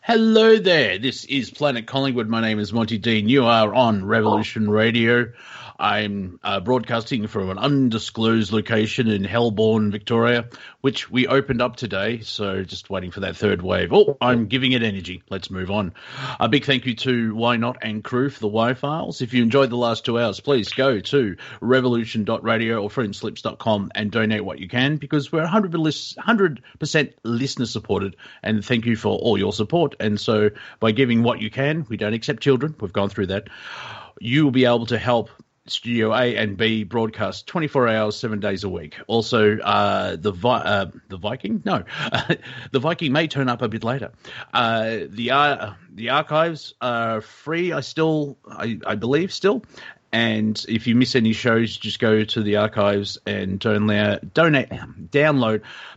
Hello there. This is Planet Collingwood. My name is Monty Dean. You are on Revolution Radio. I'm broadcasting from an undisclosed location in Helbourne, Victoria, which we opened up today, so just waiting for that third wave. Oh, I'm giving it energy. Let's move on. A big thank you to Why Not and crew for the Y-Files. If you enjoyed the last 2 hours, please go to revolution.radio or freedomslips.com and donate what you can, because we're 100% listener supported, and thank you for all your support. And so by giving what you can, we don't accept children. We've gone through that. You will be able to help Studio A and B broadcast 24 hours, 7 days a week. Also, the Viking? No. The Viking may turn up a bit later. The archives are free, I believe still. And if you miss any shows, just go to the archives and download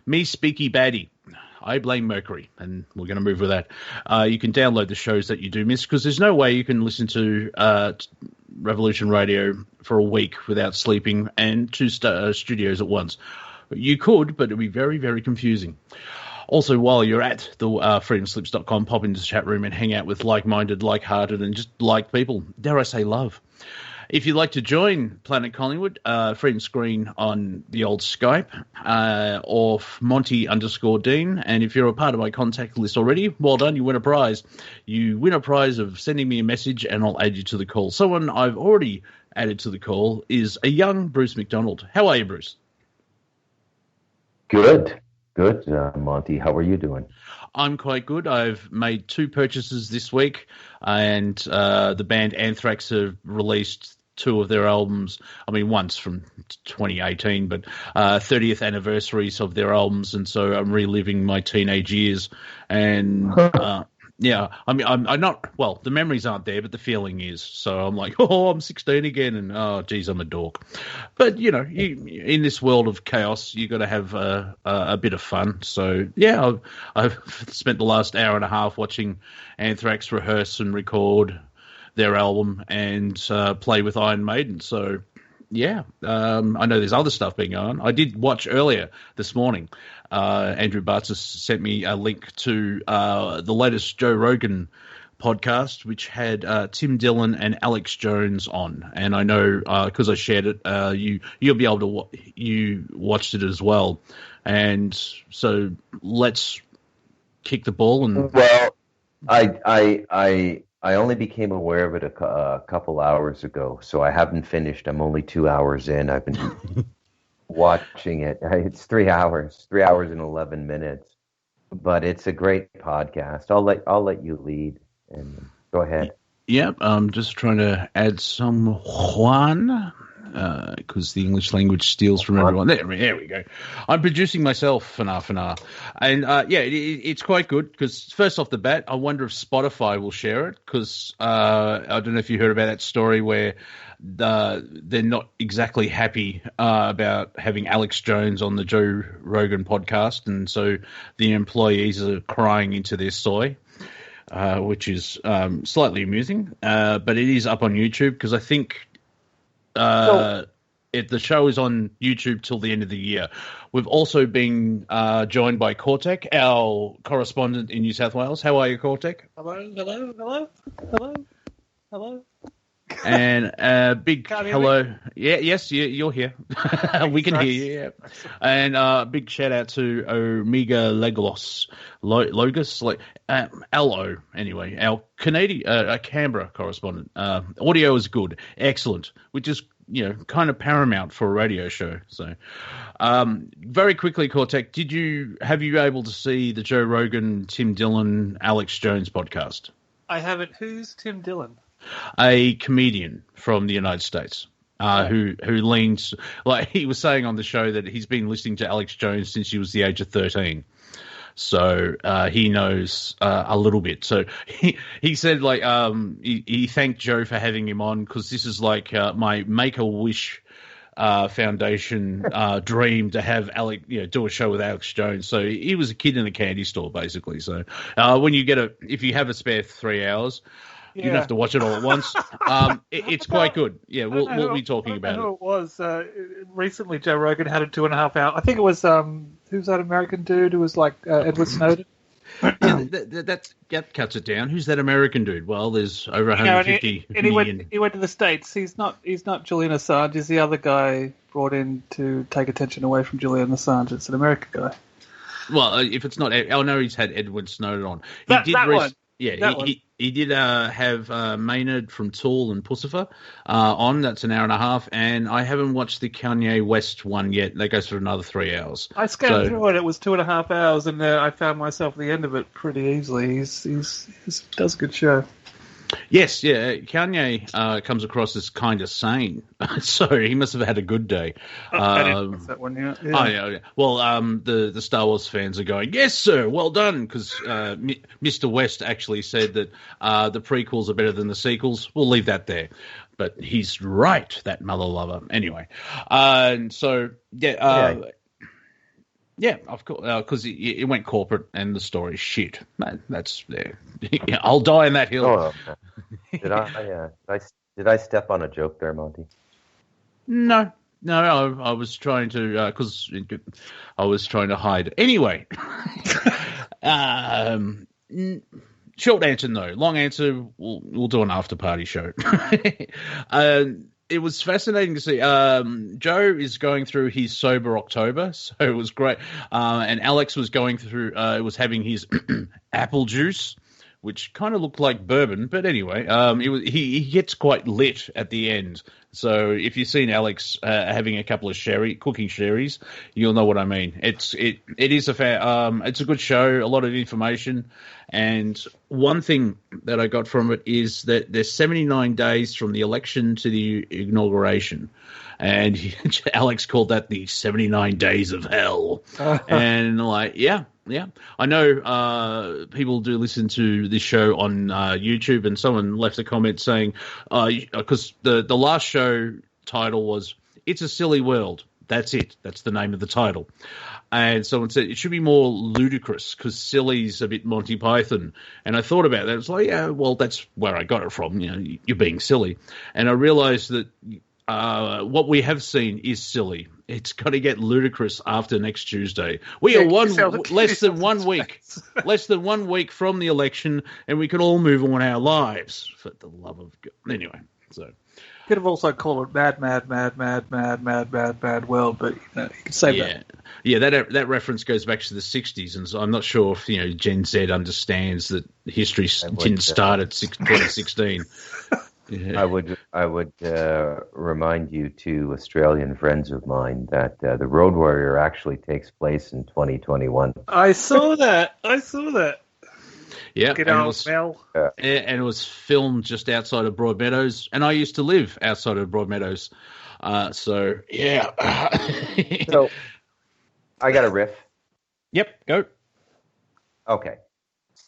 Me Speaky Baddie. I Blame Mercury, and we're going to move with that. You can download the shows that you do miss, because there's no way you can listen to Revolution Radio for a week without sleeping and two studios at once. You could, but it would be very, very confusing. Also, while you're at the freedomslips.com, pop into the chat room and hang out with like-minded, like-hearted, and just like people. Dare I say love. If you'd like to join Planet Collingwood, Freedom Screen on the old Skype, or Monty_Dean. And if you're a part of my contact list already, well done, you win a prize. You win a prize of sending me a message, and I'll add you to the call. Someone I've already added to the call is a young Bruce MacDonald. How are you, Bruce? Good, Monty. How are you doing? I'm quite good. I've made 2 purchases this week, and the band Anthrax have released 2 of their albums. I mean, once from 2018, but 30th anniversaries of their albums, and so I'm reliving my teenage years. And yeah, I mean, I'm not, well, the memories aren't there, but the feeling is. So I'm like, oh, I'm 16 again, and oh, geez, I'm a dork. But, you know, in this world of chaos, you got to have a bit of fun. So, yeah, I've spent the last hour and a half watching Anthrax rehearse and record their album and play with Iron Maiden. So, yeah, I know there's other stuff being on. I did watch earlier this morning. Andrew Bartz sent me a link to the latest Joe Rogan podcast, which had Tim Dillon and Alex Jones on. And I know because I shared it, you'll be able to you watched it as well. And so let's kick the ball. And well, I only became aware of it a couple hours ago, so I haven't finished. I'm only 2 hours in. I've been watching it. It's 3 hours, 3 hours and 11 minutes. But it's a great podcast. I'll let you lead and go ahead. Yep, I'm just trying to add some Juan, because the English language steals from everyone. There we go. I'm producing myself, Fana. And yeah, it's quite good, because first off the bat, I wonder if Spotify will share it, because I don't know if you heard about that story where they're not exactly happy about having Alex Jones on the Joe Rogan podcast, and so the employees are crying into their soy. Which is slightly amusing, but it is up on YouTube, because I think the show is on YouTube till the end of the year. We've also been joined by Cortek, our correspondent in New South Wales. How are you, Cortek? Hello. And big hello. Yeah, yes, you're here. We can hear you. Yeah. And big shout out to Omega Logos, like LO. Anyway, our Canadian, Canberra correspondent. Audio is good, excellent, which is kind of paramount for a radio show. So, very quickly, Cortek, have you able to see the Joe Rogan, Tim Dillon, Alex Jones podcast? I haven't. Who's Tim Dillon? A comedian from the United States who leans, like he was saying on the show, that he's been listening to Alex Jones since he was the age of 13. So he knows a little bit. So he said, like, he thanked Joe for having him on, because this is like my Make-A-Wish Foundation dream to have Alex, do a show with Alex Jones. So he was a kid in a candy store, basically. So when you if you have a spare 3 hours, you don't have to watch it all at once. It's quite good. Yeah, we'll be talking about it. I know it was. Recently, Joe Rogan had a 2.5 hour. I think it was, who's that American dude who was like Edward Snowden? that cuts it down. Who's that American dude? Well, there's over And 150 he million. went to the States. He's not Julian Assange. He's the other guy brought in to take attention away from Julian Assange. It's an American guy. Well, if it's not, I know he's had Edward Snowden on. That one. Yeah, he did have Maynard from Tool and Pussifer on. That's an hour and a half, and I haven't watched the Kanye West one yet. That goes for another 3 hours. I scanned through it. It was 2.5 hours, and I found myself at the end of it pretty easily. He does a good show. Yes, yeah. Kanye comes across as kind of sane, so he must have had a good day. I didn't watch that one yet. Yeah. Oh, yeah. Well, the Star Wars fans are going, yes, sir, well done, because Mr. West actually said that the prequels are better than the sequels. We'll leave that there. But he's right, that mother lover. Anyway, so, yeah. Yeah, of course, because it went corporate and the story's shit. Man, that's there. I'll die in that hill. Oh, did I step on a joke there, Monty? No, I was trying to because I was trying to hide. Anyway, short answer no. Long answer we'll do an after party show. It was fascinating to see. Joe is going through his sober October, so it was great. And Alex was going through, was having his apple juice, which kind of looked like bourbon. But anyway, he gets quite lit at the end. So if you've seen Alex having a couple of cooking sherries, you'll know what I mean. It is it's a good show, a lot of information. And one thing that I got from it is that there's 79 days from the election to the inauguration. And Alex called that the 79 days of hell. And like, yeah. I know people do listen to this show on YouTube, and someone left a comment saying, because the last show title was, It's a Silly World. That's it. That's the name of the title. And someone said it should be more ludicrous because silly's a bit Monty Python. And I thought about that. It's like, yeah, well, that's where I got it from. You know, you're being silly. And I realized that what we have seen is silly. It's got to get ludicrous after next Tuesday. We are less than 1 week from the election, and we can all move on our lives. For the love of God. Anyway, so. Could have also called it mad world, but you can say that. Yeah, that reference goes back to the 60s, and so I'm not sure if Gen Z understands that history didn't start at 2016. Yeah. I would remind you two Australian friends of mine that the Road Warrior actually takes place in 2021. I saw that. Yeah, Good old Mel. And it was filmed just outside of Broadmeadows, and I used to live outside of Broadmeadows. So, yeah. So, I got a riff. Yep, go. Okay.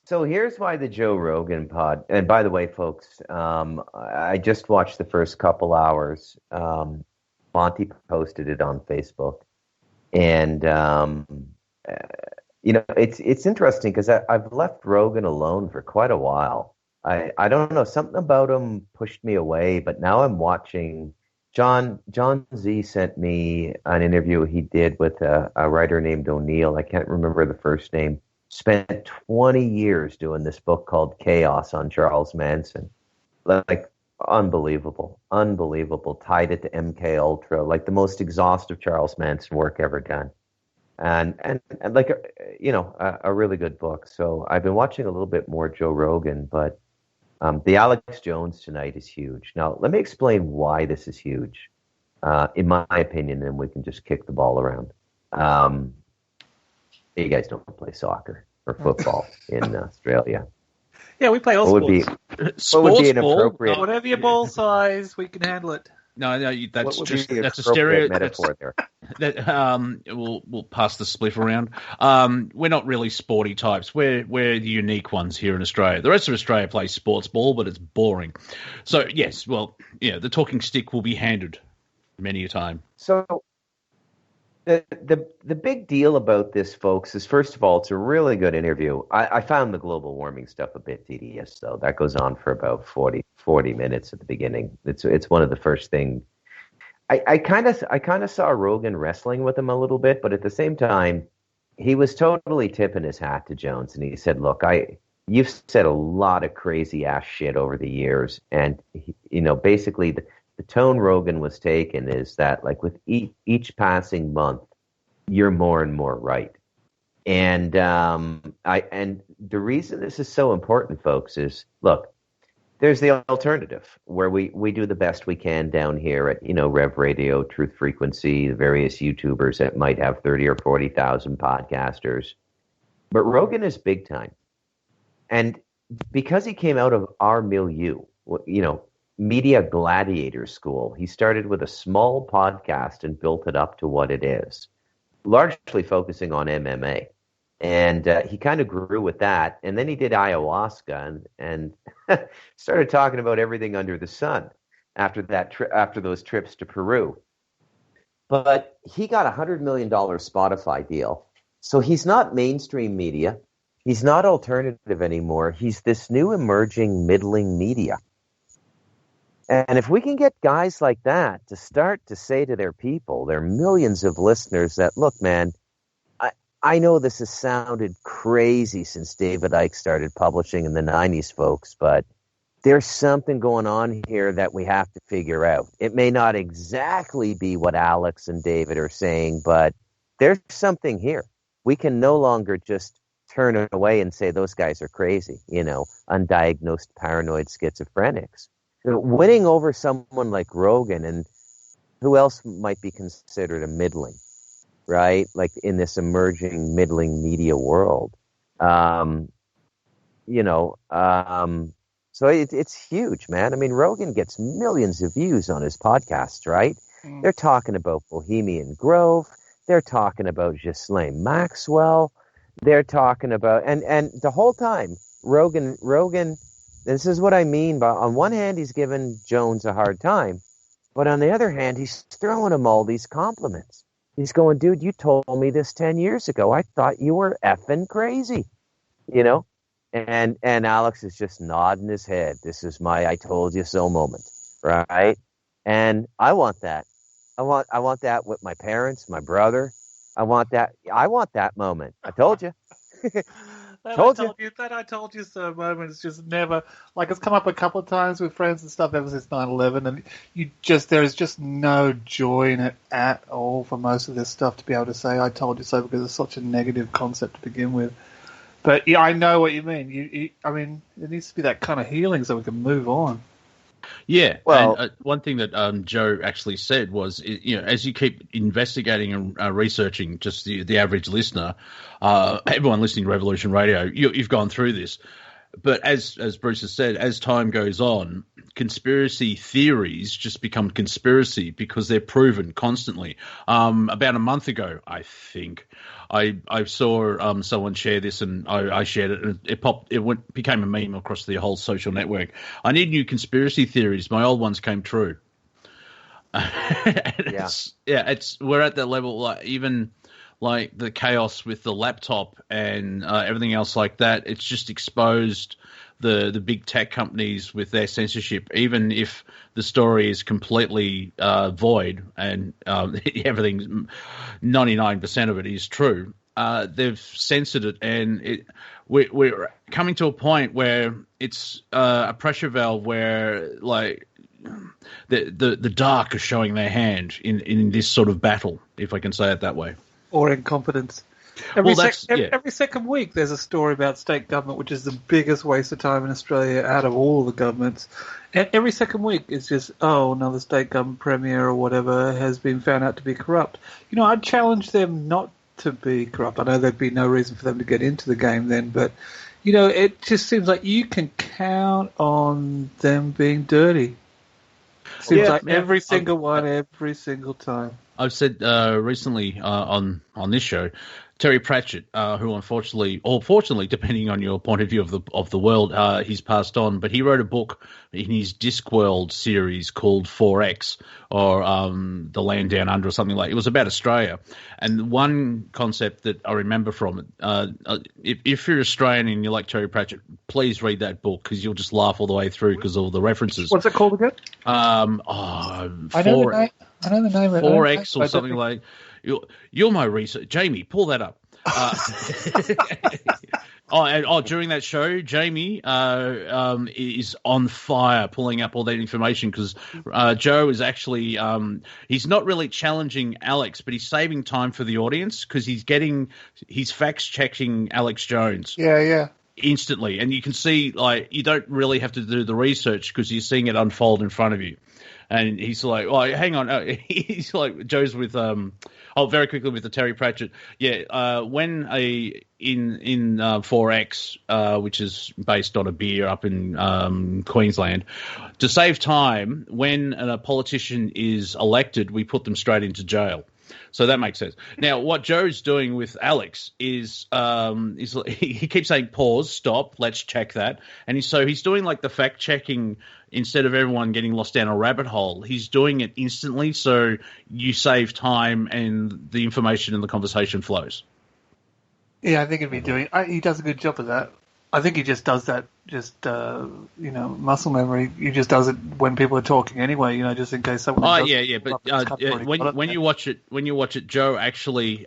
So here's why the Joe Rogan pod, and by the way, folks, I just watched the first couple hours. Monty posted it on Facebook. And, it's interesting because I've left Rogan alone for quite a while. I don't know, something about him pushed me away, but now I'm watching. John Z sent me an interview he did with a writer named O'Neill. I can't remember the first name. Spent 20 years doing this book called Chaos on Charles Manson. Like, unbelievable. Tied it to MK Ultra, like the most exhaustive Charles Manson work ever done. And like, a really good book. So I've been watching a little bit more Joe Rogan, but the Alex Jones tonight is huge. Now, let me explain why this is huge, in my opinion, and we can just kick the ball around. You guys don't play soccer or football in Australia. Yeah, we play all sports. What would be an appropriate... Whatever your ball size, we can handle it. No, that's a stereo metaphor there. We'll pass the spliff around. We're not really sporty types. We're the unique ones here in Australia. The rest of Australia plays sports ball, but it's boring. So yes, well, yeah, the talking stick will be handed many a time. So the big deal about this, folks, is first of all, it's a really good interview. I found the global warming stuff a bit tedious, though. That goes on for about 40 minutes at the beginning. It's one of the first things. I kind of saw Rogan wrestling with him a little bit, but at the same time, he was totally tipping his hat to Jones, and he said, "Look, you've said a lot of crazy ass shit over the years, and basically the tone Rogan was taking is that like with each passing month, you're more and more right." And and the reason this is so important, folks, is look. There's the alternative where we do the best we can down here at, Rev Radio, Truth Frequency, the various YouTubers that might have 30 or 40,000 podcasters. But Rogan is big time. And because he came out of our milieu, media gladiator school, he started with a small podcast and built it up to what it is, largely focusing on MMA. And he kind of grew with that. And then he did ayahuasca and started talking about everything under the sun after after those trips to Peru. But he got a $100 million Spotify deal. So he's not mainstream media. He's not alternative anymore. He's this new emerging middling media. And if we can get guys like that to start to say to their people, their millions of listeners, that, look, man, I know this has sounded crazy since David Icke started publishing in the 90s, folks, but there's something going on here that we have to figure out. It may not exactly be what Alex and David are saying, but there's something here. We can no longer just turn it away and say those guys are crazy, undiagnosed paranoid schizophrenics. Winning over someone like Rogan, and who else might be considered a middling, right? Like in this emerging middling media world. So it's huge, man. I mean, Rogan gets millions of views on his podcasts, right? Mm. They're talking about Bohemian Grove. They're talking about Ghislaine Maxwell. They're talking about, and the whole time, Rogan, this is what I mean by, on one hand, he's giving Jones a hard time, but on the other hand, he's throwing him all these compliments. He's going, dude, you told me this 10 years ago. I thought you were effing crazy, And Alex is just nodding his head. This is my I told you so moment, right? And I want that. I want that with my parents, my brother. I want that moment. I told you. I told you so moment. It's just never, like, it's come up a couple of times with friends and stuff ever since 9/11, and there is just no joy in it at all for most of this stuff to be able to say I told you so, because it's such a negative concept to begin with. But yeah, I know what you mean. I mean, it needs to be that kind of healing so we can move on. Yeah, well, and one thing that Joe actually said was, as you keep investigating and researching, just the average listener, everyone listening to Revolution Radio, you've gone through this. But as Bruce has said, as time goes on, conspiracy theories just become conspiracy because they're proven constantly. About a month ago, I think, I saw someone share this, and I shared it, and it became a meme across the whole social network. I need new conspiracy theories. My old ones came true. We're at that level, like, even like the chaos with the laptop and everything else like that. It's just exposed the big tech companies with their censorship, even if the story is completely void and everything, 99% of it is true. They've censored it, and we're coming to a point where it's a pressure valve where, like, the dark are showing their hand in this sort of battle, if I can say it that way. Or incompetence. Every second week there's a story about state government, which is the biggest waste of time in Australia out of all the governments. And every second week it's just, another state government premier or whatever has been found out to be corrupt. I'd challenge them not to be corrupt. I know there'd be no reason for them to get into the game then, but, it just seems like you can count on them being dirty. Seems like every single one, every single time. I've said recently on this show, Terry Pratchett, who unfortunately, or fortunately, depending on your point of view of the world, he's passed on. But he wrote a book in his Discworld series called 4X, or The Land Down Under, or something like. It was about Australia, and one concept that I remember from it. If you're Australian and you like Terry Pratchett, please read that book, because you'll just laugh all the way through because of all the references. What's it called again? I know the name. 4X or something like. You're my research, Jamie. Pull that up. During that show, Jamie is on fire pulling up all that information because Joe is actually he's not really challenging Alex, but he's saving time for the audience because he's fact checking Alex Jones. Yeah. Instantly, and you can see you don't really have to do the research because you're seeing it unfold in front of you. And he's like, "Oh, hang on." He's like, Joe's with very quickly with the Terry Pratchett. Yeah, when in 4X, which is based on a beer up in Queensland, to save time, when a politician is elected, we put them straight into jail. So that makes sense. Now, what Joe's doing with Alex is he keeps saying, "Pause, stop, let's check that," and he's doing like the fact checking. Instead of everyone getting lost down a rabbit hole, he's doing it instantly, so you save time and the information and the conversation flows. Yeah, I think he does a good job of that. I think he just does that, muscle memory. He just does it when people are talking anyway, just in case someone. Oh, yeah. But when you watch it, Joe actually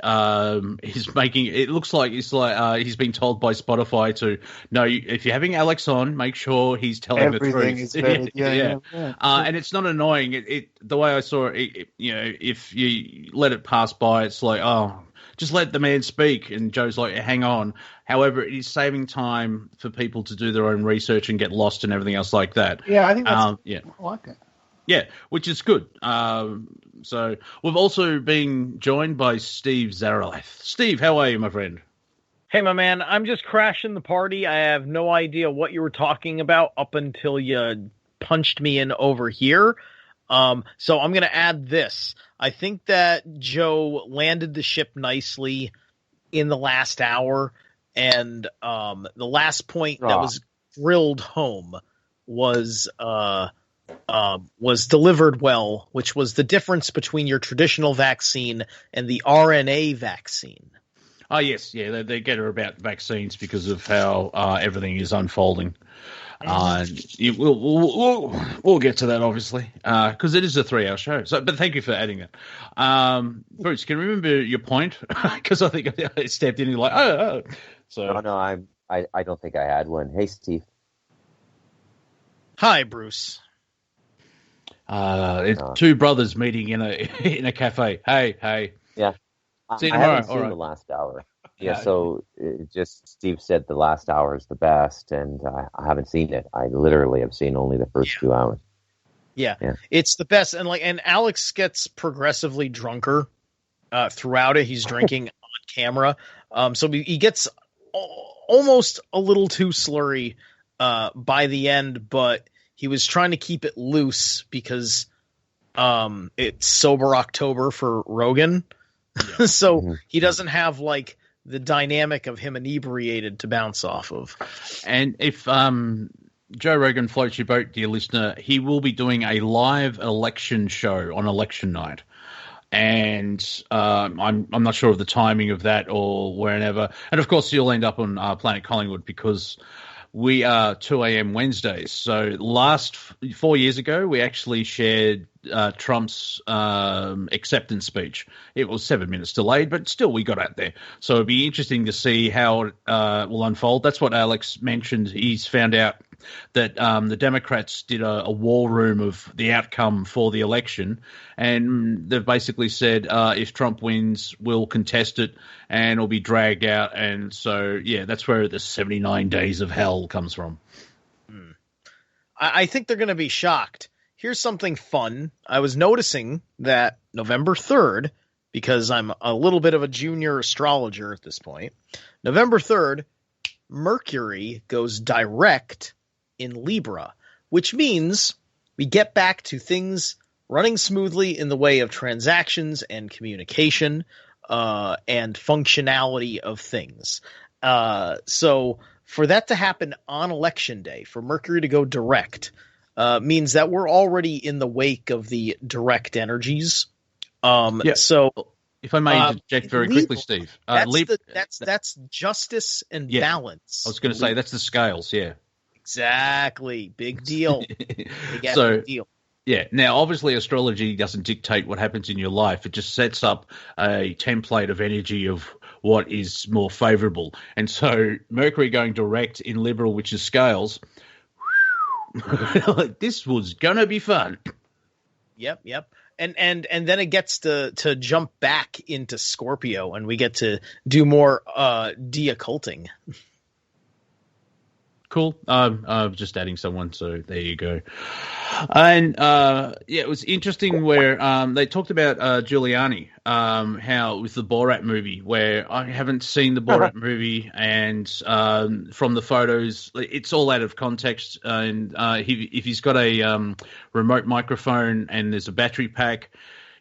is making it looks like it's like he's been told by Spotify to no. If you're having Alex on, make sure he's telling everything the truth. Is vetted. Yeah. And it's not annoying. It the way I saw it, if you let it pass by, it's like just let the man speak. And Joe's like, hang on. However, it is saving time for people to do their own research and get lost and everything else like that. Yeah, I think that's I like it. Yeah, which is good. So we've also been joined by Steve Zerilath. Steve, how are you, my friend? Hey, my man, I'm just crashing the party. I have no idea what you were talking about up until you punched me in over here. So I'm going to add this. I think that Joe landed the ship nicely in the last hour, and the last point that was drilled home was delivered well, which was the difference between your traditional vaccine and the RNA vaccine. Oh, yes. Yeah, they get her about vaccines because of how everything is unfolding. We'll get to that, obviously, because it is a 3-hour show. So, but thank you for adding that. Bruce, can you remember your point? Because I think I stepped in and like, oh. So no, I don't think I had one. Hey, Steve. Hi, Bruce. Two brothers meeting in a cafe. Hey. Yeah. See you I tomorrow. haven't seen the last hour. Yeah, so Steve said the last hour is the best, and I haven't seen it. I literally have seen only the first 2 hours. Yeah, it's the best, and Alex gets progressively drunker throughout it. He's drinking on camera, so he gets almost a little too slurry by the end, but he was trying to keep it loose because it's sober October for Rogan. Yeah. So he doesn't have like the dynamic of him inebriated to bounce off of. And if Joe Rogan floats your boat, dear listener, he will be doing a live election show on election night. And I'm not sure of the timing of that or wherever. And of course, you'll end up on Planet Collingwood because we are 2 a.m. Wednesdays. So 4 years ago, we actually shared Trump's acceptance speech. It was 7 minutes delayed, but still we got out there. So it'd be interesting to see how it will unfold. That's what Alex mentioned. He's found out that the Democrats did a war room of the outcome for the election, and they've basically said if Trump wins, we'll contest it and it'll be dragged out. And so, yeah, that's where the 79 days of hell comes from. I think they're going to be shocked. Here's something fun. I was noticing that November 3rd, because I'm a little bit of a junior astrologer at this point, November 3rd, Mercury goes direct in Libra, which means we get back to things running smoothly in the way of transactions and communication and functionality of things. So for that to happen on election day, for Mercury to go direct, means that we're already in the wake of the direct energies. So if I may interject very quickly, Steve, that's justice and balance. I was going to say that's the scales. Yeah, exactly. Big deal. Big deal. Yeah. Now, obviously, astrology doesn't dictate what happens in your life. It just sets up a template of energy of what is more favourable. And so Mercury going direct in Liberal, which is Scales, this was going to be fun. Yep. And then it gets to jump back into Scorpio, and we get to do more de-occulting. Cool. Just adding someone, so there you go. And it was interesting where they talked about Giuliani, how with the Borat movie, where I haven't seen the Borat movie, and from the photos, it's all out of context. And if he's got a remote microphone and there's a battery pack,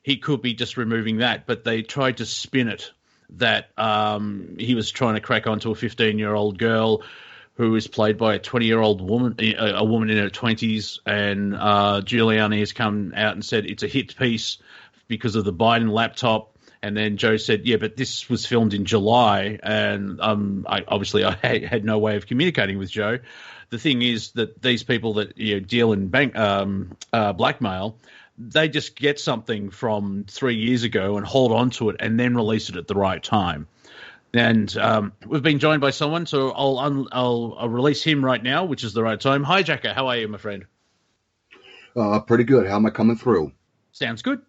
he could be just removing that. But they tried to spin it that he was trying to crack onto a 15-year-old girl who is played by a 20-year-old woman, a woman in her 20s, and Giuliani has come out and said it's a hit piece because of the Biden laptop. And then Joe said, yeah, but this was filmed in July, and I had no way of communicating with Joe. The thing is that these people that deal in blackmail, they just get something from 3 years ago and hold on to it and then release it at the right time. And we've been joined by someone, so I'll release him right now, which is the right time. HiJacker, how are you, my friend? Pretty good. How am I coming through? Sounds good.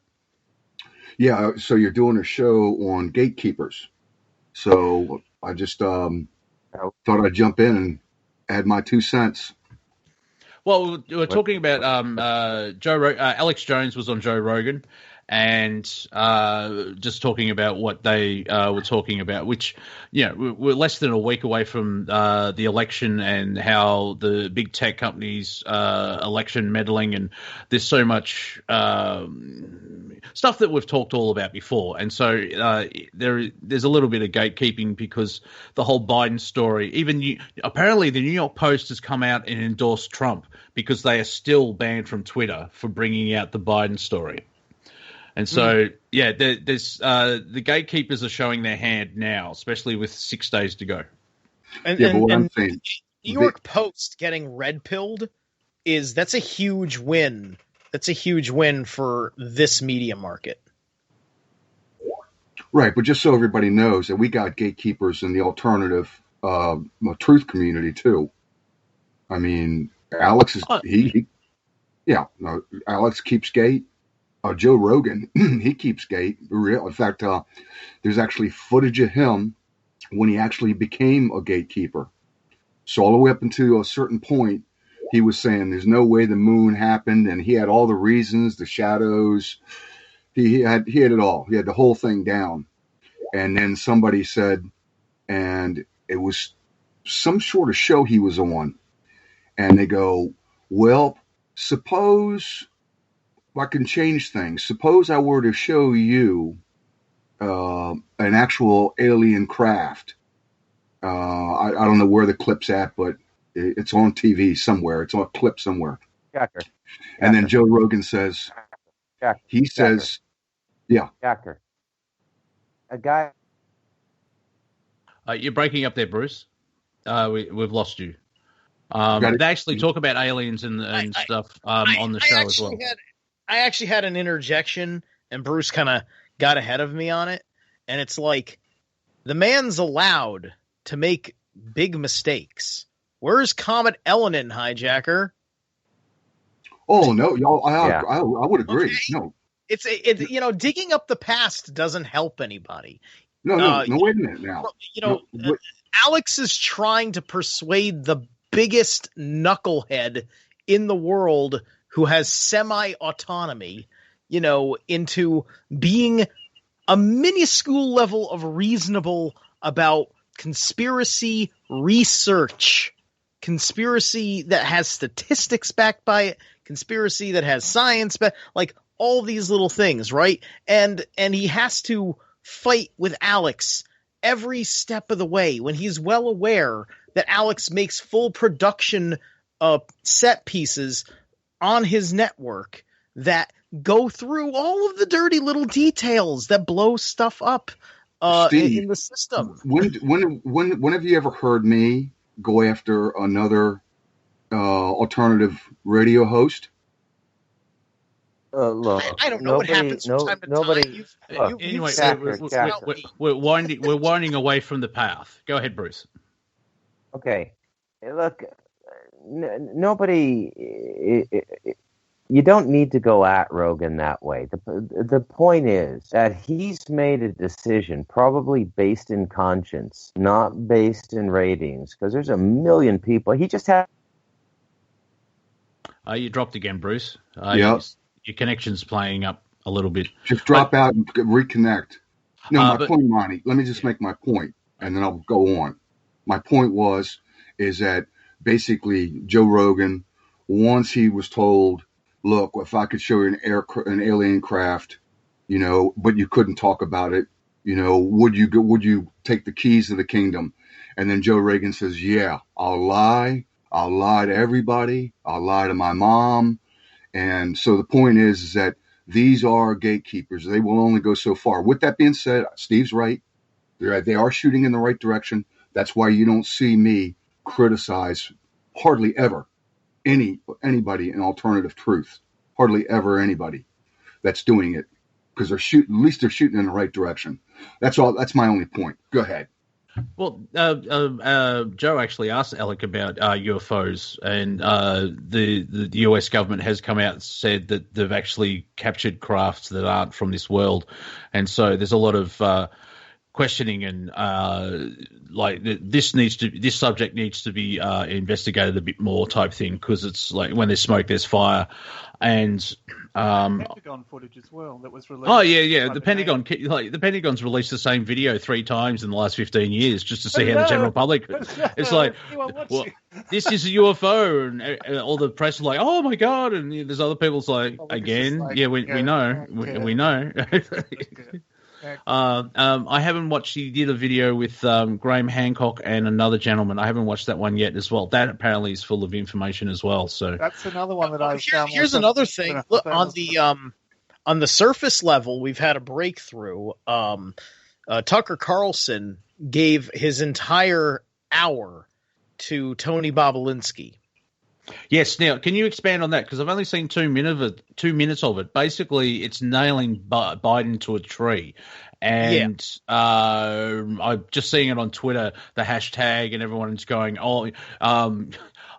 Yeah, so you're doing a show on gatekeepers. So I just thought I'd jump in and add my 2 cents. Well, we're talking about Alex Jones was on Joe Rogan, and just talking about what they were talking about, which, we're less than a week away from the election and how the big tech companies election meddling, and there's so much stuff that we've talked all about before. And so there's a little bit of gatekeeping because the whole Biden story, apparently the New York Post has come out and endorsed Trump because they are still banned from Twitter for bringing out the Biden story. And so, there's the gatekeepers are showing their hand now, especially with 6 days to go. But what I'm saying, New York Post getting red-pilled that's a huge win. That's a huge win for this media market. Right, but just so everybody knows that we got gatekeepers in the alternative truth community too. I mean, Alex is Alex keeps gate. Joe Rogan, he keeps gate. In fact, there's actually footage of him when he actually became a gatekeeper. So all the way up until a certain point, he was saying there's no way the moon happened, and he had all the reasons, the shadows. He had it all. He had the whole thing down. And then somebody said, and it was some sort of show he was on, and they go, well, suppose I can change things. Suppose I were to show you an actual alien craft. I don't know where the clip's at, but it's on TV somewhere. It's on a clip somewhere. Jacker. And then Joe Rogan says, he says, Jacker. A guy. You're breaking up there, Bruce. We've lost you. They actually talk about aliens and stuff on the show as well. I actually had an interjection, and Bruce kind of got ahead of me on it. And it's like, the man's allowed to make big mistakes. Where's Comet Elenin, HiJacker? Oh, no, y'all, I would agree. Okay. No. It's digging up the past doesn't help anybody. No, wait a minute now. Alex is trying to persuade the biggest knucklehead in the world who has semi-autonomy, into being a minuscule level of reasonable about conspiracy research, conspiracy that has statistics backed by it, conspiracy that has science, like all these little things, right? And he has to fight with Alex every step of the way when he's well aware that Alex makes full production set pieces on his network that go through all of the dirty little details that blow stuff up Steve, in the system. When have you ever heard me go after another alternative radio host? Look, I don't know what happens from time to time. Anyway, Jacker. we're winding away from the path. Go ahead, Bruce. Okay, look, nobody. You don't need to go at Rogan that way. The point is that he's made a decision, probably based in conscience, not based in ratings, because there's a million people. He just had. You dropped again, Bruce. Yep. Your connection's playing up a little bit. Just drop out and reconnect. No, my point, Monty, let me just make my point, and then I'll go on. My point is that basically Joe Rogan, once he was told, look, if I could show you an alien craft, but you couldn't talk about it, would you take the keys to the kingdom? And then Joe Rogan says, yeah, I'll lie to everybody. I'll lie to my mom. And so the point is that these are gatekeepers. They will only go so far. With that being said, Steve's right. They are shooting in the right direction. That's why you don't see me criticize hardly ever anybody in alternative truth. Hardly ever anybody that's doing it, because at least they're shooting in the right direction. That's all. That's my only point. Go ahead. Well, Joe actually asked Alec about UFOs, and the US government has come out and said that they've actually captured crafts that aren't from this world, and so there's a lot of questioning and this subject needs to be investigated a bit more type thing, because it's like when there's smoke, there's fire, and Pentagon footage as well that was released. Oh yeah. The Pentagon's released the same video 3 times in the last 15 years just to see how the general public. It's like, well, this is a UFO, and all the press is like, oh my god, and there's other people's like, again, we know, we know. I haven't watched. He did a video with Graham Hancock and another gentleman. I haven't watched that one yet as well. That apparently is full of information as well. So that's another one that I found. Here's another thing. Look, on the surface level, we've had a breakthrough. Tucker Carlson gave his entire hour to Tony Bobulinski. Yes. Now, can you expand on that? Because I've only seen 2 minutes of it. Basically, it's nailing Biden to a tree. And I'm just seeing it on Twitter, the hashtag, and everyone's going,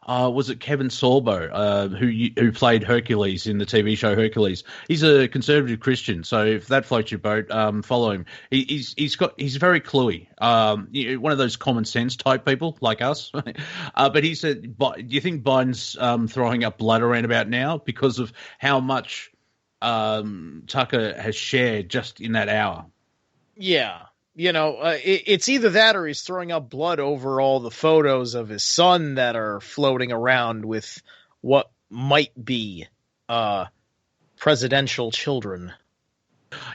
was it Kevin Sorbo, who played Hercules in the TV show Hercules? He's a conservative Christian, so if that floats your boat, follow him. He's very cluey, one of those common sense type people like us. But he said, do you think Biden's throwing up blood around about now because of how much Tucker has shared just in that hour? Yeah. It's either that or he's throwing up blood over all the photos of his son that are floating around with what might be presidential children.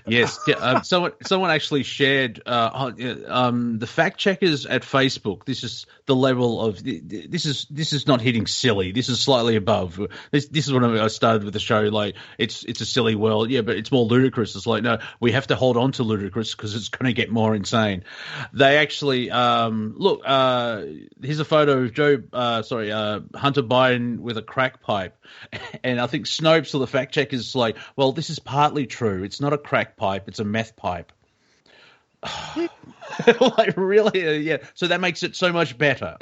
Yes, someone actually shared the fact checkers at Facebook. This is the level of this is not hitting silly. This is slightly above. This is when I started with the show. Like it's a silly world, yeah, but it's more ludicrous. It's like no, we have to hold on to ludicrous because it's going to get more insane. They actually look. Here's a photo of Hunter Biden with a crack pipe, and I think Snopes or the fact checkers like, well, this is partly true. It's not a crack pipe, it's a meth pipe. Like really, yeah. So that makes it so much better.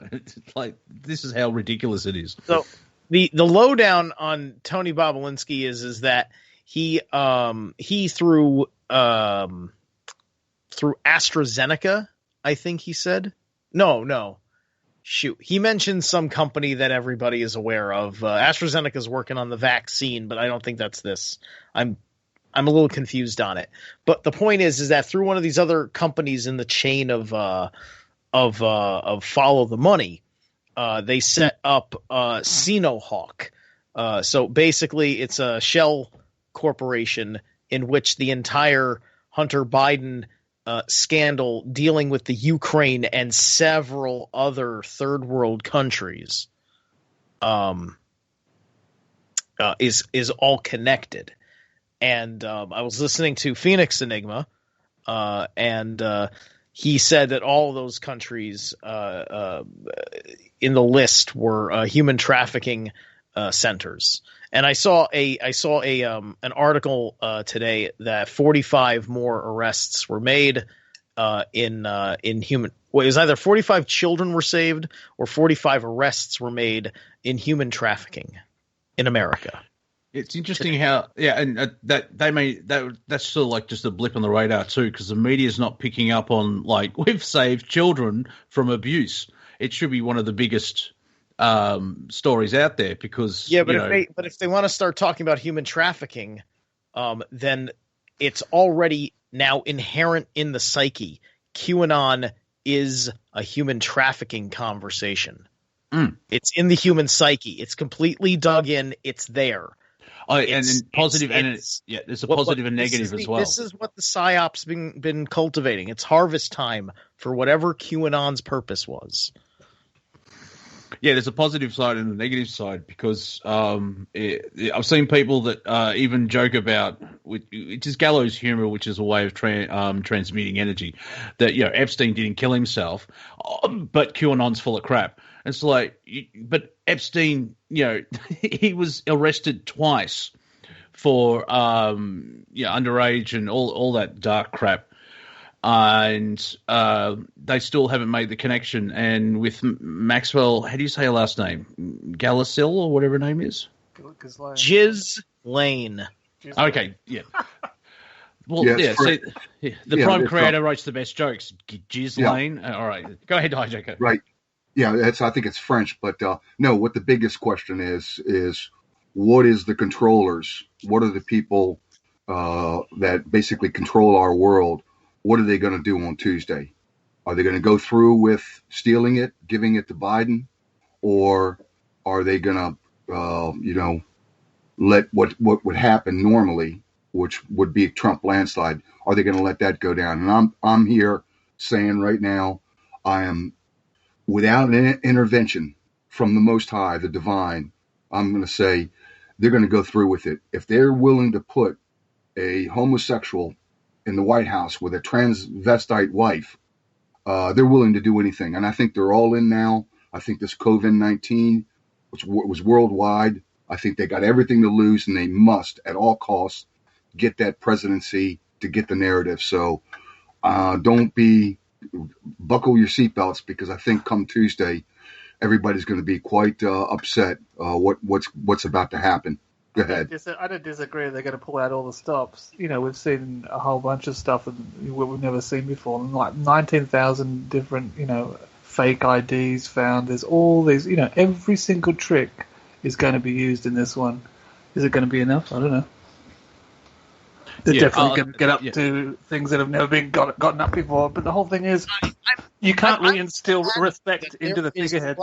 Like this is how ridiculous it is. So the lowdown on Tony Bobulinski is that he through AstraZeneca, I think he said. No. Shoot, he mentioned some company that everybody is aware of. AstraZeneca is working on the vaccine, but I don't think that's this. I'm a little confused on it. But the point is that through one of these other companies in the chain of follow the money, they set up Sinohawk. So basically, it's a shell corporation in which the entire Hunter Biden scandal dealing with the Ukraine and several other third world countries is all connected. And I was listening to Phoenix Enigma, and he said that all those countries in the list were human trafficking centers. And I saw an article today that 45 more arrests were made in human. Well, it was either 45 children were saved or 45 arrests were made in human trafficking in America. It's interesting how, and that's sort of like just a blip on the radar too, because the media is not picking up on, like, we've saved children from abuse. It should be one of the biggest stories out there, because if they want to start talking about human trafficking, then it's already now inherent in the psyche. QAnon is a human trafficking conversation. It's in the human psyche. It's completely dug in. It's there. There's a positive and negative as well. This is what the PSYOP's been cultivating. It's harvest time for whatever QAnon's purpose was. Yeah, there's a positive side and a negative side, because I've seen people that even joke about, which is gallows humor, which is a way of transmitting energy, that Epstein didn't kill himself, but QAnon's full of crap. It's like, but Epstein, he was arrested twice for underage and all that dark crap. And they still haven't made the connection. And with Maxwell, how do you say her last name? Gallasil or whatever her name is? Ghislaine. Okay, yeah. Well, the Prime Creator writes the best jokes. Ghislaine. Yeah. All right, go ahead, HiJacker. Right. Yeah, I think it's French, but no. What the biggest question is what is the controllers? What are the people that basically control our world? What are they going to do on Tuesday? Are they going to go through with stealing it, giving it to Biden, or are they going to, let what would happen normally, which would be a Trump landslide? Are they going to let that go down? And I'm here saying right now, I am without an intervention from the Most High, the Divine. I'm going to say they're going to go through with it. If they're willing to put a homosexual in the White House with a transvestite wife, they're willing to do anything. And I think they're all in now. I think this COVID-19 was worldwide. I think they got everything to lose, and they must, at all costs, get that presidency to get the narrative. So buckle your seatbelts, because I think come Tuesday, everybody's going to be quite upset what's about to happen. Go ahead. I don't disagree. They're going to pull out all the stops. We've seen a whole bunch of stuff that we've never seen before. Like 19,000 different, fake IDs found. There's all these, every single trick is going to be used in this one. Is it going to be enough? I don't know. They're definitely going to get up to things that have never been gotten up before. But the whole thing is, you can't reinstill respect into the figurehead.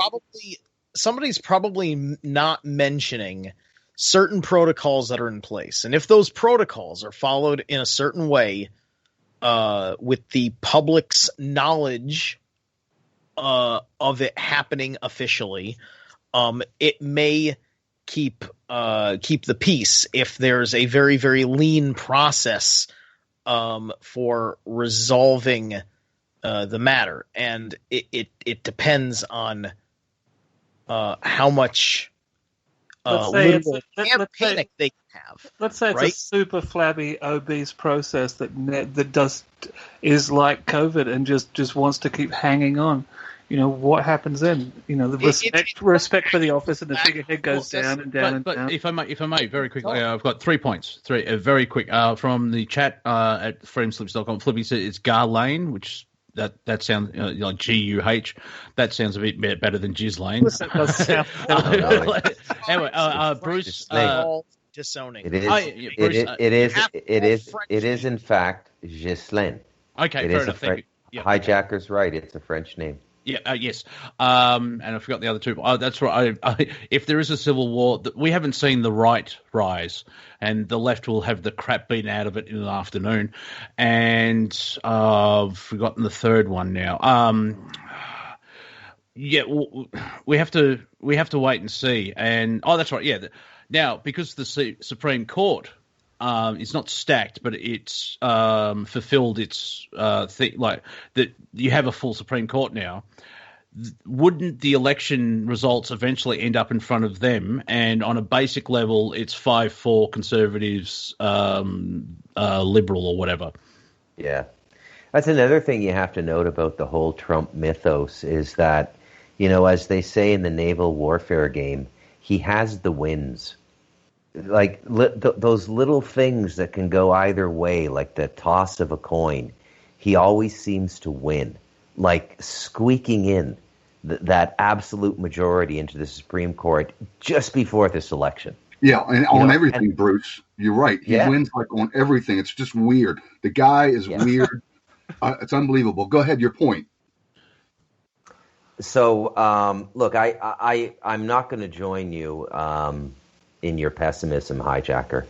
Somebody's probably not mentioning certain protocols that are in place. And if those protocols are followed in a certain way, with the public's knowledge of it happening officially, it may keep the peace if there's a very, very lean process for resolving the matter. And it depends on how much panic they can have. Let's say it's a super flabby, obese process that is like COVID and just wants to keep hanging on. What happens then? The respect for the office and the figurehead goes down and down and down. But if I may, very quickly, I've got 3 points. Very quick. From the chat at freedomslips.com, Flippy said it's Garlane, which that sounds like Guh. That sounds a bit better than Ghislaine. Anyway, Bruce. Disowning. It is in fact Ghislaine. Okay, fair enough. Thank you. HiJacker's right. It's a French name. Yeah, yes. And I forgot the other two. That's right. If there is a civil war, we haven't seen the right rise, and the left will have the crap beaten out of it in an afternoon. And I've forgotten the third one now. We have to wait and see. And that's right. Yeah. Now, because the Supreme Court it's not stacked, but it's fulfilled its thing. Like that, you have a full Supreme Court now. wouldn't the election results eventually end up in front of them? And on a basic level, it's 5-4 Conservatives, Liberal or whatever. Yeah. That's another thing you have to note about the whole Trump mythos is that, as they say in the naval warfare game, he has the wins. Like those little things that can go either way, like the toss of a coin, he always seems to win, like squeaking in that absolute majority into the Supreme Court just before this election. Yeah, and on everything, Bruce, you're right. He wins like on everything. It's just weird. The guy is weird. It's unbelievable. Go ahead, your point. So, look, I'm not going to join you in your pessimism, HiJacker.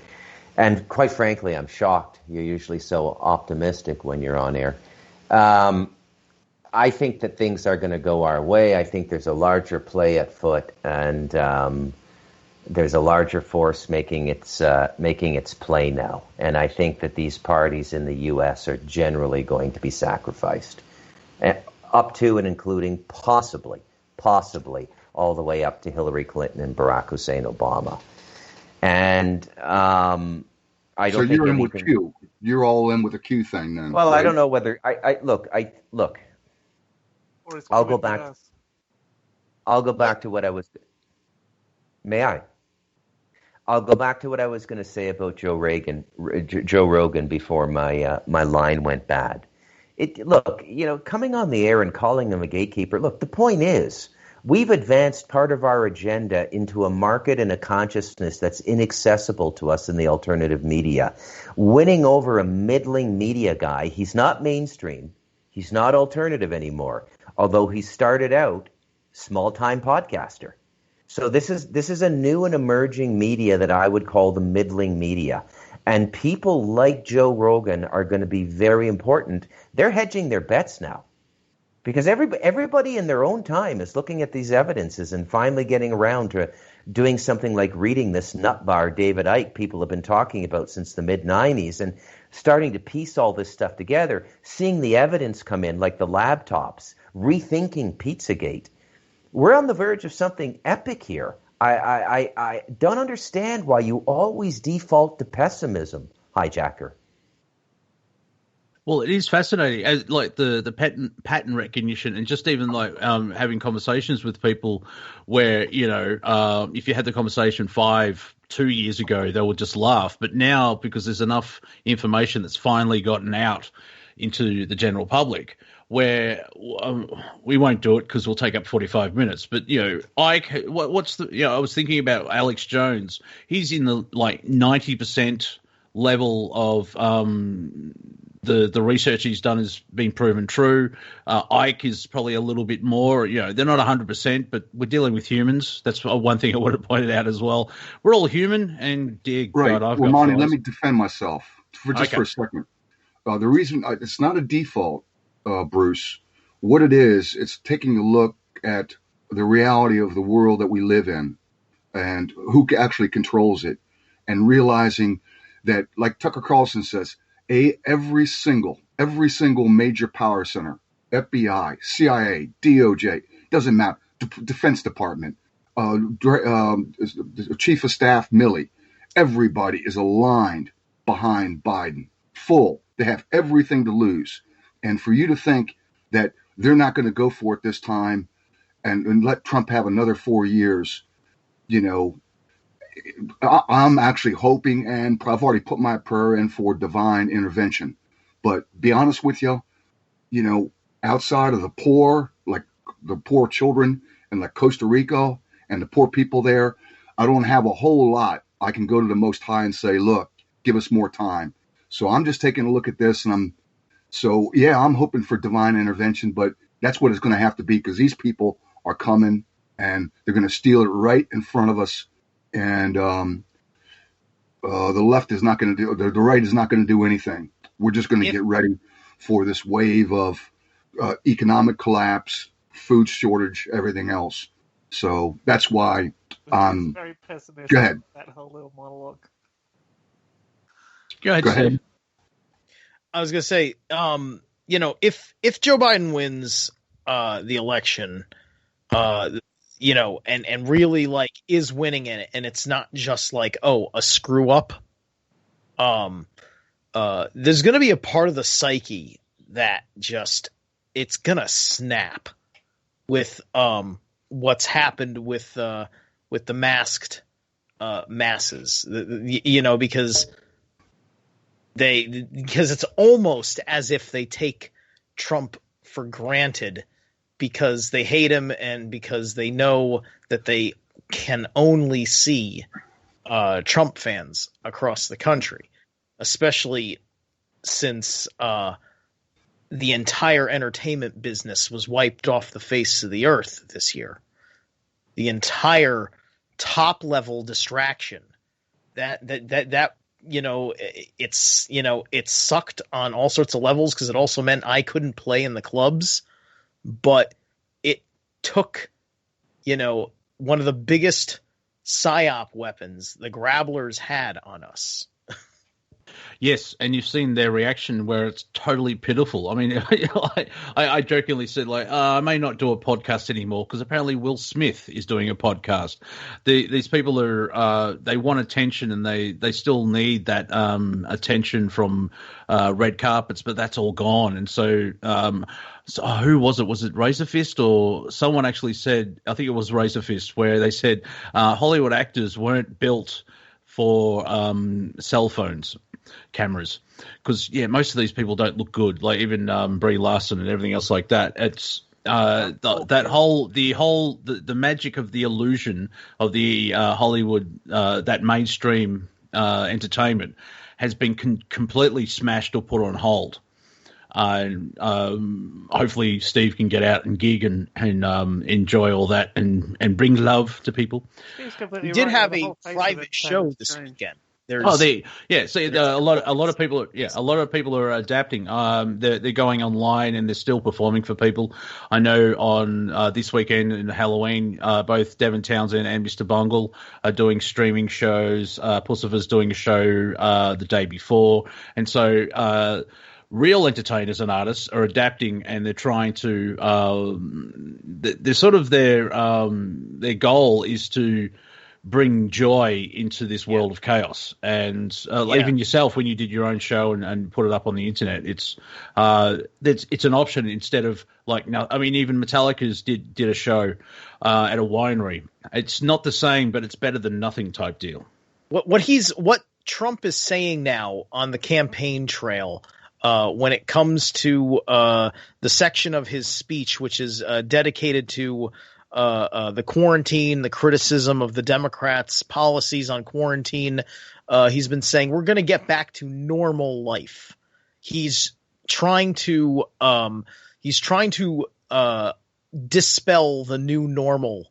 And quite frankly, I'm shocked. You're usually so optimistic when you're on air. I think that things are going to go our way. I think there's a larger play at foot, and there's a larger force making its play now. And I think that these parties in the U.S. are generally going to be sacrificed, up to and including possibly all the way up to Hillary Clinton and Barack Hussein Obama. And I don't. So you're in with Q. You're all in with the Q thing then. Well, right? I don't know whether I look. I'll go back. I'll go back to what I was. May I? I'll go back to what I was going to say about Joe Rogan before my line went bad. Coming on the air and calling them a gatekeeper. Look, the point is, we've advanced part of our agenda into a market and a consciousness that's inaccessible to us in the alternative media. Winning over a middling media guy, he's not mainstream, he's not alternative anymore, although he started out small-time podcaster. So this is a new and emerging media that I would call the middling media. And people like Joe Rogan are going to be very important. They're hedging their bets now. Because everybody in their own time is looking at these evidences and finally getting around to doing something like reading this nut bar David Icke people have been talking about since the mid-'90s and starting to piece all this stuff together, seeing the evidence come in like the laptops, rethinking Pizzagate. We're on the verge of something epic here. I don't understand why you always default to pessimism, HiJacker. Well, it is fascinating, as like the pattern recognition, and just even like having conversations with people where if you had the conversation 2 years ago, they would just laugh. But now, because there's enough information that's finally gotten out into the general public, where we won't do it because we'll take up 45 minutes. But I was thinking about Alex Jones. He's in the 90% level of the research he's done has been proven true. Ike is probably a little bit more. They're not 100%, but we're dealing with humans. That's one thing I would have pointed out as well. We're all human, and dear God, I've got Monty, flaws. let me defend myself for a second. The reason it's not a default, Bruce. What it is, it's taking a look at the reality of the world that we live in and who actually controls it, and realizing that, like Tucker Carlson says, every single major power center, FBI, CIA, DOJ, doesn't matter, Defense Department, Chief of Staff Milley, everybody is aligned behind Biden, full. They have everything to lose. And for you to think that they're not going to go for it this time and let Trump have another 4 years, I'm actually hoping, and I've already put my prayer in for divine intervention. But be honest with you, outside of the poor, like the poor children in like Costa Rica and the poor people there, I don't have a whole lot. I can go to the Most High and say, look, give us more time. So I'm just taking a look at this, and I'm hoping for divine intervention, but that's what it's going to have to be, because these people are coming and they're going to steal it right in front of us. And the left is not going to do, the right is not going to do anything. We're just going to get ready for this wave of economic collapse, food shortage, everything else. So that's why I'm very pessimistic. Go ahead. That whole little monologue. Go ahead. I was going to say, if Joe Biden wins, the election, and really like is winning in it, and it's not just like, oh, a screw up. There's going to be a part of the psyche that just it's going to snap with what's happened with the masked masses, because it's almost as if they take Trump for granted because they hate him and because they know that they can only see Trump fans across the country, especially since the entire entertainment business was wiped off the face of the earth this year. The entire top level distraction that it sucked on all sorts of levels because it also meant I couldn't play in the clubs, but it took, one of the biggest psyop weapons the Grabblers had on us. Yes, and you've seen their reaction where it's totally pitiful. I mean, I jokingly said, I may not do a podcast anymore because apparently Will Smith is doing a podcast. These people they want attention and they still need that attention from red carpets, but that's all gone. And so who was it? Was it Razorfist or someone actually said, I think it was Razorfist, where they said Hollywood actors weren't built for cell phones. Cameras, because most of these people don't look good. Like even Brie Larson and everything else like that. It's the magic of the illusion of the Hollywood that mainstream entertainment has been completely smashed or put on hold. Hopefully Steve can get out and gig and enjoy all that and bring love to people. We did have a private show this weekend. A lot of people are adapting. They're going online and they're still performing for people. I know on this weekend in Halloween, both Devon Townsend and Mr. Bungle are doing streaming shows. Pussifer's doing a show the day before, and so real entertainers and artists are adapting, and they're trying to. Their goal is to bring joy into this world of chaos. And even yourself, when you did your own show and put it up on the internet, it's an option instead of even Metallica's did a show at a winery. It's not the same, but it's better than nothing type deal. What Trump is saying now on the campaign trail, when it comes to the section of his speech, which is dedicated to the quarantine, the criticism of the Democrats' policies on quarantine. He's been saying we're going to get back to normal life. He's trying to dispel the new normal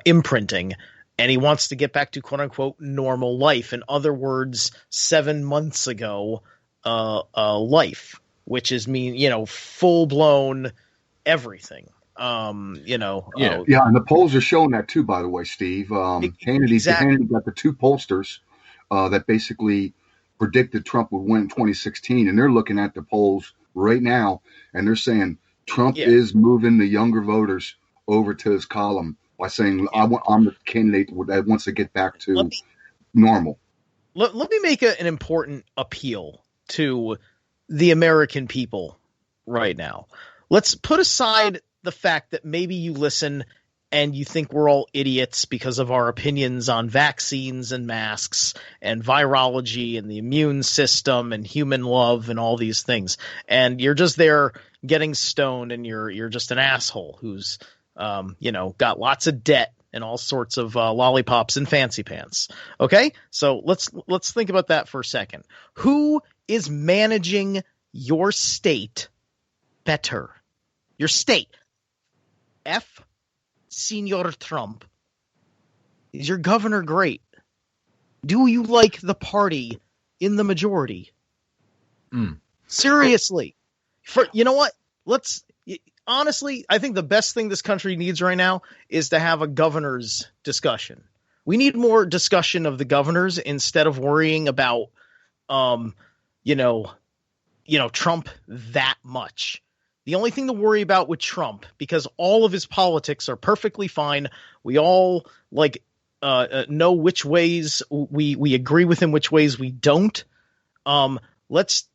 imprinting, and he wants to get back to quote unquote normal life. In other words, 7 months ago, life, which is full blown everything. And the polls are showing that too, by the way, Steve. Hannity got the two pollsters that basically predicted Trump would win in 2016, and they're looking at the polls right now, and they're saying Trump is moving the younger voters over to his column by saying, I'm the candidate that wants to get back to normal. Let me make an important appeal to the American people right now. Let's put aside the fact that maybe you listen and you think we're all idiots because of our opinions on vaccines and masks and virology and the immune system and human love and all these things. And you're just there getting stoned and you're just an asshole who's, got lots of debt and all sorts of lollipops and fancy pants. Okay. So let's think about that for a second. Who is managing your state better? Your state. F. Senor Trump. Is your governor great? Do you like the party in the majority? Seriously. You know what? Honestly, I think the best thing this country needs right now is to have a governor's discussion. We need more discussion of the governors instead of worrying about, Trump that much. The only thing to worry about with Trump, because all of his politics are perfectly fine. We all know which ways we agree with him, which ways we don't. Let's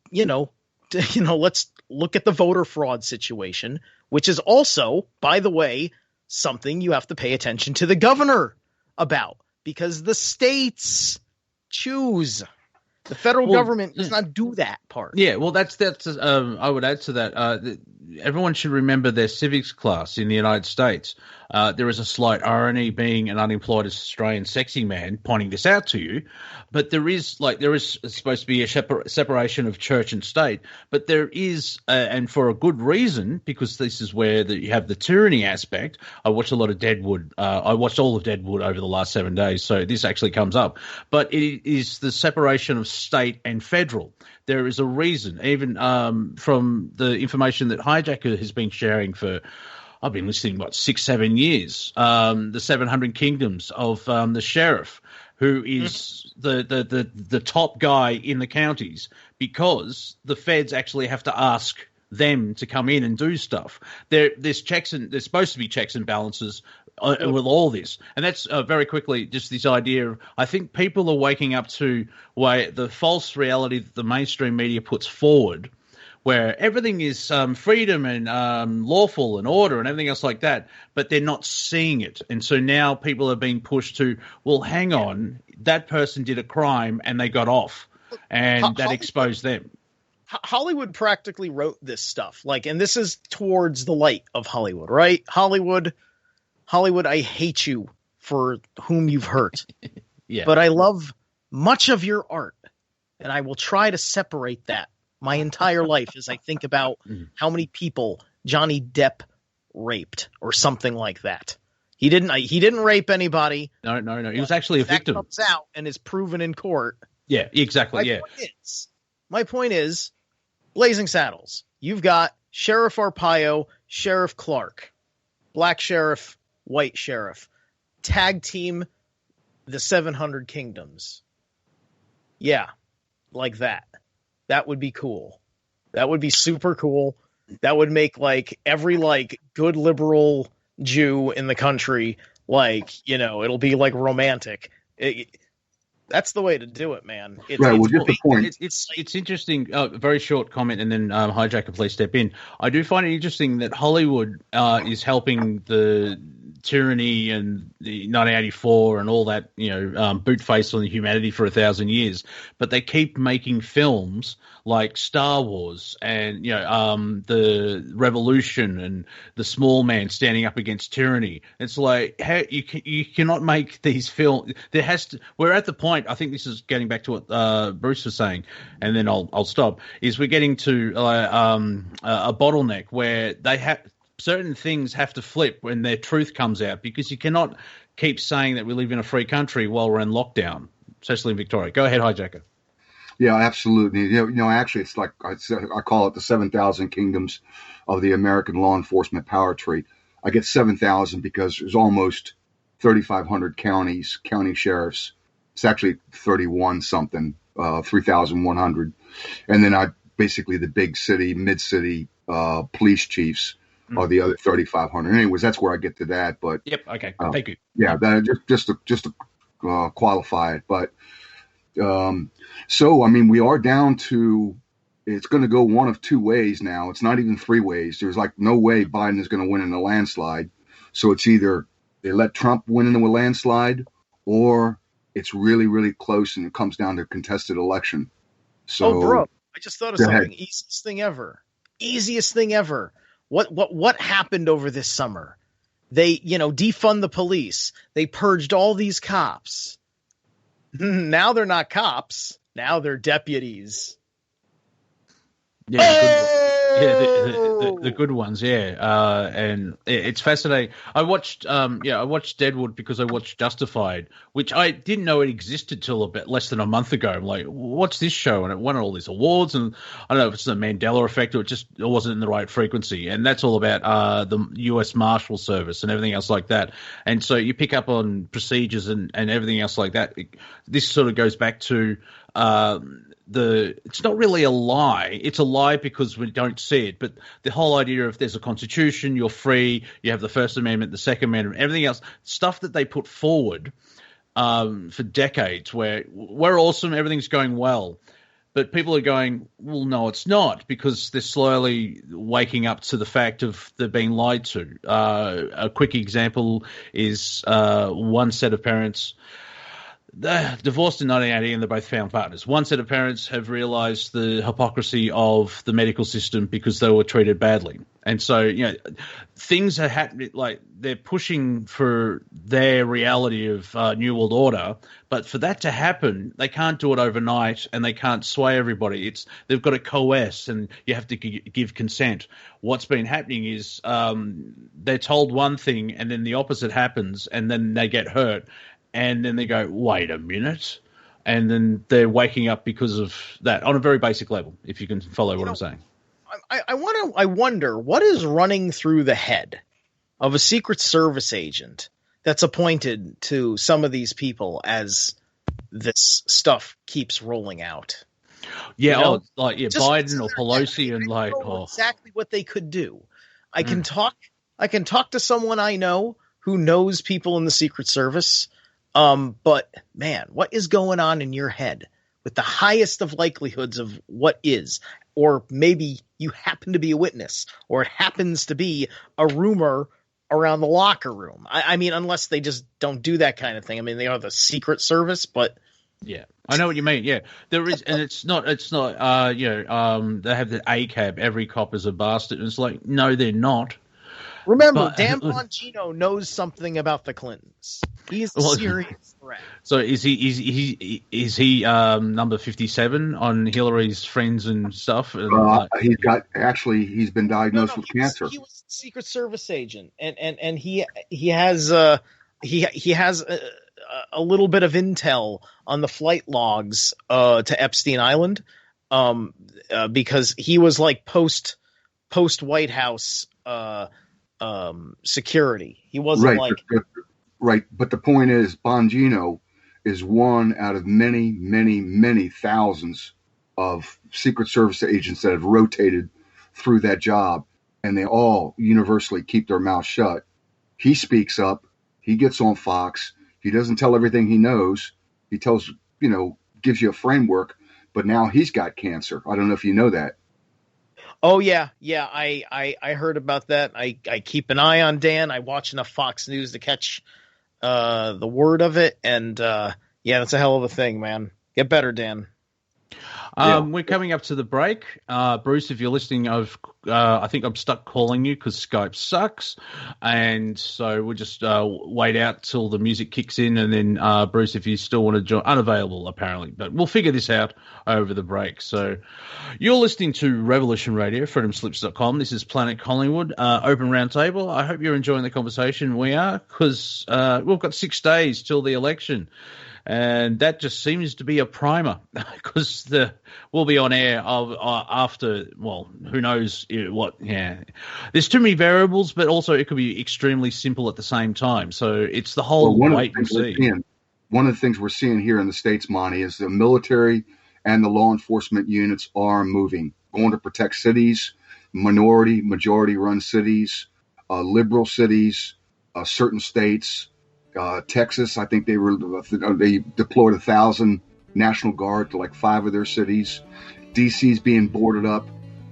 look at the voter fraud situation, which is also, by the way, something you have to pay attention to the governor about, because the states choose. The federal government does not do that part. Yeah, well, that's I would add to that. Everyone should remember their civics class in the United States. There is a slight irony, being an unemployed Australian sexy man, pointing this out to you. But there is supposed to be a separation of church and state. But there is, and for a good reason, because this is where you have the tyranny aspect. I watched a lot of Deadwood. I watched all of Deadwood over the last 7 days, so this actually comes up. But it is the separation of state and federal. There is a reason, even from the information that HiJacker has been sharing for, I've been listening, 6-7 years. The 700 Kingdoms of the sheriff, who is the top guy in the counties, because the feds actually have to ask them to come in and do stuff. There's supposed to be checks and balances with all this, and that's very quickly just this idea of, I think people are waking up to the false reality that the mainstream media puts forward, where everything is freedom and lawful and order and everything else like that, but they're not seeing it. And so now people are being pushed to, well, hang on, that person did a crime and they got off, and that exposed them. Hollywood practically wrote this stuff, and this is towards the light of Hollywood, right? Hollywood, I hate you for whom you've hurt. Yeah. But I love much of your art, and I will try to separate that my entire life as I think about how many people Johnny Depp raped or something like that. He didn't rape anybody. No. He was actually a victim. That comes out and is proven in court. Yeah, exactly. My point is, Blazing Saddles. You've got Sheriff Arpaio, Sheriff Clark, Black Sheriff, White Sheriff, tag team the 700 Kingdoms. Yeah, like that. That would be cool. That would be super cool. That would make every good liberal Jew in the country it'll be romantic. That's the way to do it, man. Just the point. It's interesting. Very short comment, and then HiJacker, please step in. I do find it interesting that Hollywood is helping the tyranny and the 1984 and all that, boot face on the humanity for 1,000 years, but they keep making films like Star Wars and the Revolution and the small man standing up against tyranny. It's how you cannot make these films. We're at the point. I think this is getting back to what Bruce was saying, and then I'll stop. Is we're getting to a bottleneck where certain things have to flip when their truth comes out, because you cannot keep saying that we live in a free country while we're in lockdown, especially in Victoria. Go ahead, HiJacker. Yeah, absolutely. Actually, it's like I call it the 7,000 kingdoms of the American law enforcement power tree. I get 7,000 because there's almost 3,500 county sheriffs. It's actually 31 something, 3,100. And then basically the big city, mid-city police chiefs are the other 3,500. Anyways, that's where I get to that. But yep, okay, thank you. Yeah, that just to qualify it. But so I mean, we are down to, it's going to go one of two ways now. It's not even three ways. There's no way Biden is going to win in a landslide. So it's either they let Trump win in a landslide, or it's really, really close and it comes down to a contested election. So, bro, I just thought of something. Easiest thing ever. What happened over this summer? They, defund the police. They purged all these cops. Now they're not cops. Now they're deputies. Yeah, the good ones, yeah. And it's fascinating. I watched Deadwood because I watched Justified, which I didn't know it existed till a bit less than a month ago. I'm like, what's this show? And it won all these awards, and I don't know if it's the Mandela effect or it wasn't in the right frequency. And that's all about the U.S. Marshal Service and everything else like that. And so you pick up on procedures and everything else like that. This sort of goes back to it's not really a lie. It's a lie because we don't see it. But the whole idea of there's a constitution, you're free, you have the First Amendment, the Second Amendment, everything else, stuff that they put forward for decades, where we're awesome, everything's going well. But people are going, well, no, it's not, because they're slowly waking up to the fact of they're being lied to. A quick example is one set of parents, they're divorced in 1980 and they're both found partners. One set of parents have realized the hypocrisy of the medical system because they were treated badly. And so, things are happening, like they're pushing for their reality of New World Order. But for that to happen, they can't do it overnight and they can't sway everybody. They've got to coerce and you have to give consent. What's been happening is they're told one thing and then the opposite happens and then they get hurt. And then they go, wait a minute. And then they're waking up because of that on a very basic level, if you can follow what I'm saying. I wonder what is running through the head of a Secret Service agent that's appointed to some of these people as this stuff keeps rolling out. Yeah, Biden or Pelosi and exactly what they could do. I can talk to someone I know who knows people in the Secret Service. But man, what is going on in your head with the highest of likelihoods of what is, or maybe you happen to be a witness, or it happens to be a rumor around the locker room. I mean, unless they just don't do that kind of thing. I mean, they are the Secret Service, but yeah, I know what you mean. Yeah, there is, and it's not, they have the ACAB, every cop is a bastard. And it's like, no, they're not. Remember, Dan Bongino knows something about the Clintons. He's a serious threat. So is he number 57 on Hillary's friends and stuff? He's been diagnosed with cancer. He was a Secret Service agent, and he has a little bit of intel on the flight logs to Epstein Island, because he was like post White House security. He wasn't right. But the point is, Bongino is one out of many, many, many thousands of Secret Service agents that have rotated through that job, and they all universally keep their mouth shut. He speaks up. He gets on Fox. He doesn't tell everything he knows. He tells, gives you a framework, but now he's got cancer. I don't know if you know that. Oh yeah. I heard about that. I keep an eye on Dan. I watch enough Fox News to catch the word of it, and that's a hell of a thing, man. Get better, Dan. We're coming up to the break. Bruce, if you're listening, I think I'm stuck calling you because Skype sucks. And so we'll just wait out till the music kicks in. And then, Bruce, if you still want to join, unavailable apparently. But we'll figure this out over the break. So you're listening to Revolution Radio, freedomslips.com. This is Planet Collingwood, Open Roundtable. I hope you're enjoying the conversation. We are, because we've got 6 days till the election. And that just seems to be a primer, because we'll be on air after, well, who knows what. Yeah, there's too many variables, but also it could be extremely simple at the same time. So it's the whole wait and see. One of the things we're seeing here in the States, Monty, is the military and the law enforcement units are moving, going to protect cities, majority-run cities, liberal cities, certain states. Texas, I think they deployed 1,000 National Guard to like 5 of their cities. DC's being boarded up.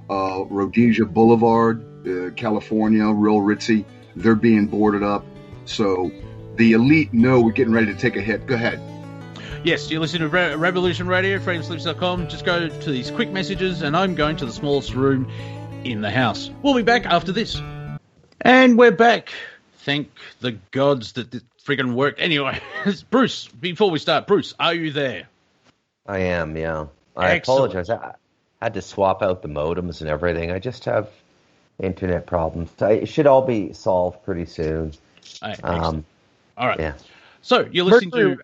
Rhodesia Boulevard, California, real ritzy, they're being boarded up. So the elite know we're getting ready to take a hit. Go ahead. Yes, you're listening to Revolution Radio, freedomslips.com. Just go to these quick messages, and I'm going to the smallest room in the house. We'll be back after this. And we're back. Thank the gods that this friggin' worked. Anyway, Bruce, before we start, Bruce, are you there? I am, yeah. I apologize. I had to swap out the modems and everything. I just have internet problems. It should all be solved pretty soon. All right. Yeah. So you're listening to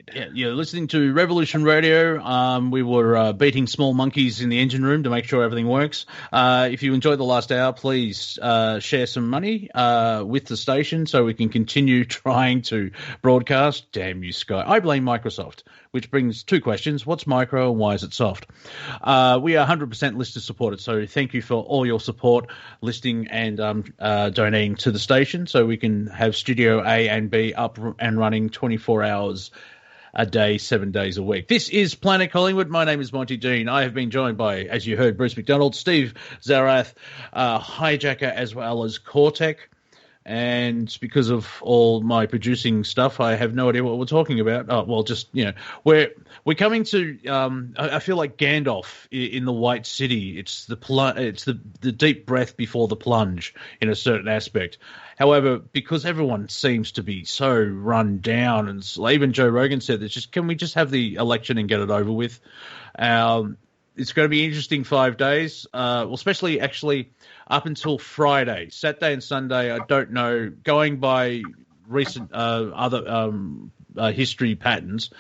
side. Yeah, you're listening to Revolution Radio. We were beating small monkeys in the engine room to make sure everything works. If you enjoyed the last hour, please share some money with the station so we can continue trying to broadcast. Damn you, Sky. I blame Microsoft, which brings two questions. What's micro and why is it soft? We are 100% listener supported, so thank you for all your support, listening and donating to the station so we can have Studio A and B up and running 24 hours a day, 7 days a week. This is Planet Collingwood. My name is Monty Dean. I have been joined by, as you heard, Bruce MacDonald, Steve Zerilath, HiJacker, as well as Cortek. And because of all my producing stuff, I have no idea what we're talking about. Oh, well, just, we're coming to. I feel like Gandalf in the White City. It's the deep breath before the plunge in a certain aspect. However, because everyone seems to be so run down, and even Joe Rogan said, can we just have the election and get it over with? It's going to be interesting 5 days, especially actually up until Friday. Saturday and Sunday, I don't know. Going by recent other history patterns,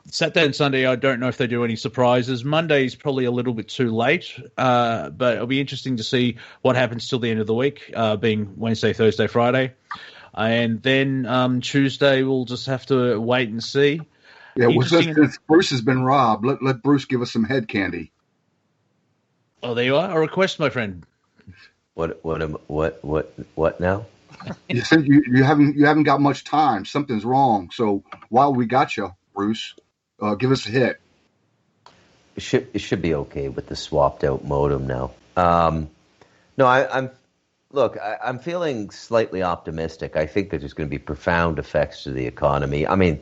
Saturday and Sunday, I don't know if they do any surprises. Monday is probably a little bit too late, but it'll be interesting to see what happens till the end of the week, being Wednesday, Thursday, Friday. And then Tuesday, we'll just have to wait and see. Yeah, since Bruce has been robbed, let Bruce give us some head candy. Oh, there you are. A request, my friend. What now? You said you haven't got much time. Something's wrong. So while we got you, Bruce, give us a hit. It should be okay with the swapped out modem now. I'm feeling slightly optimistic. I think that there's going to be profound effects to the economy. I mean,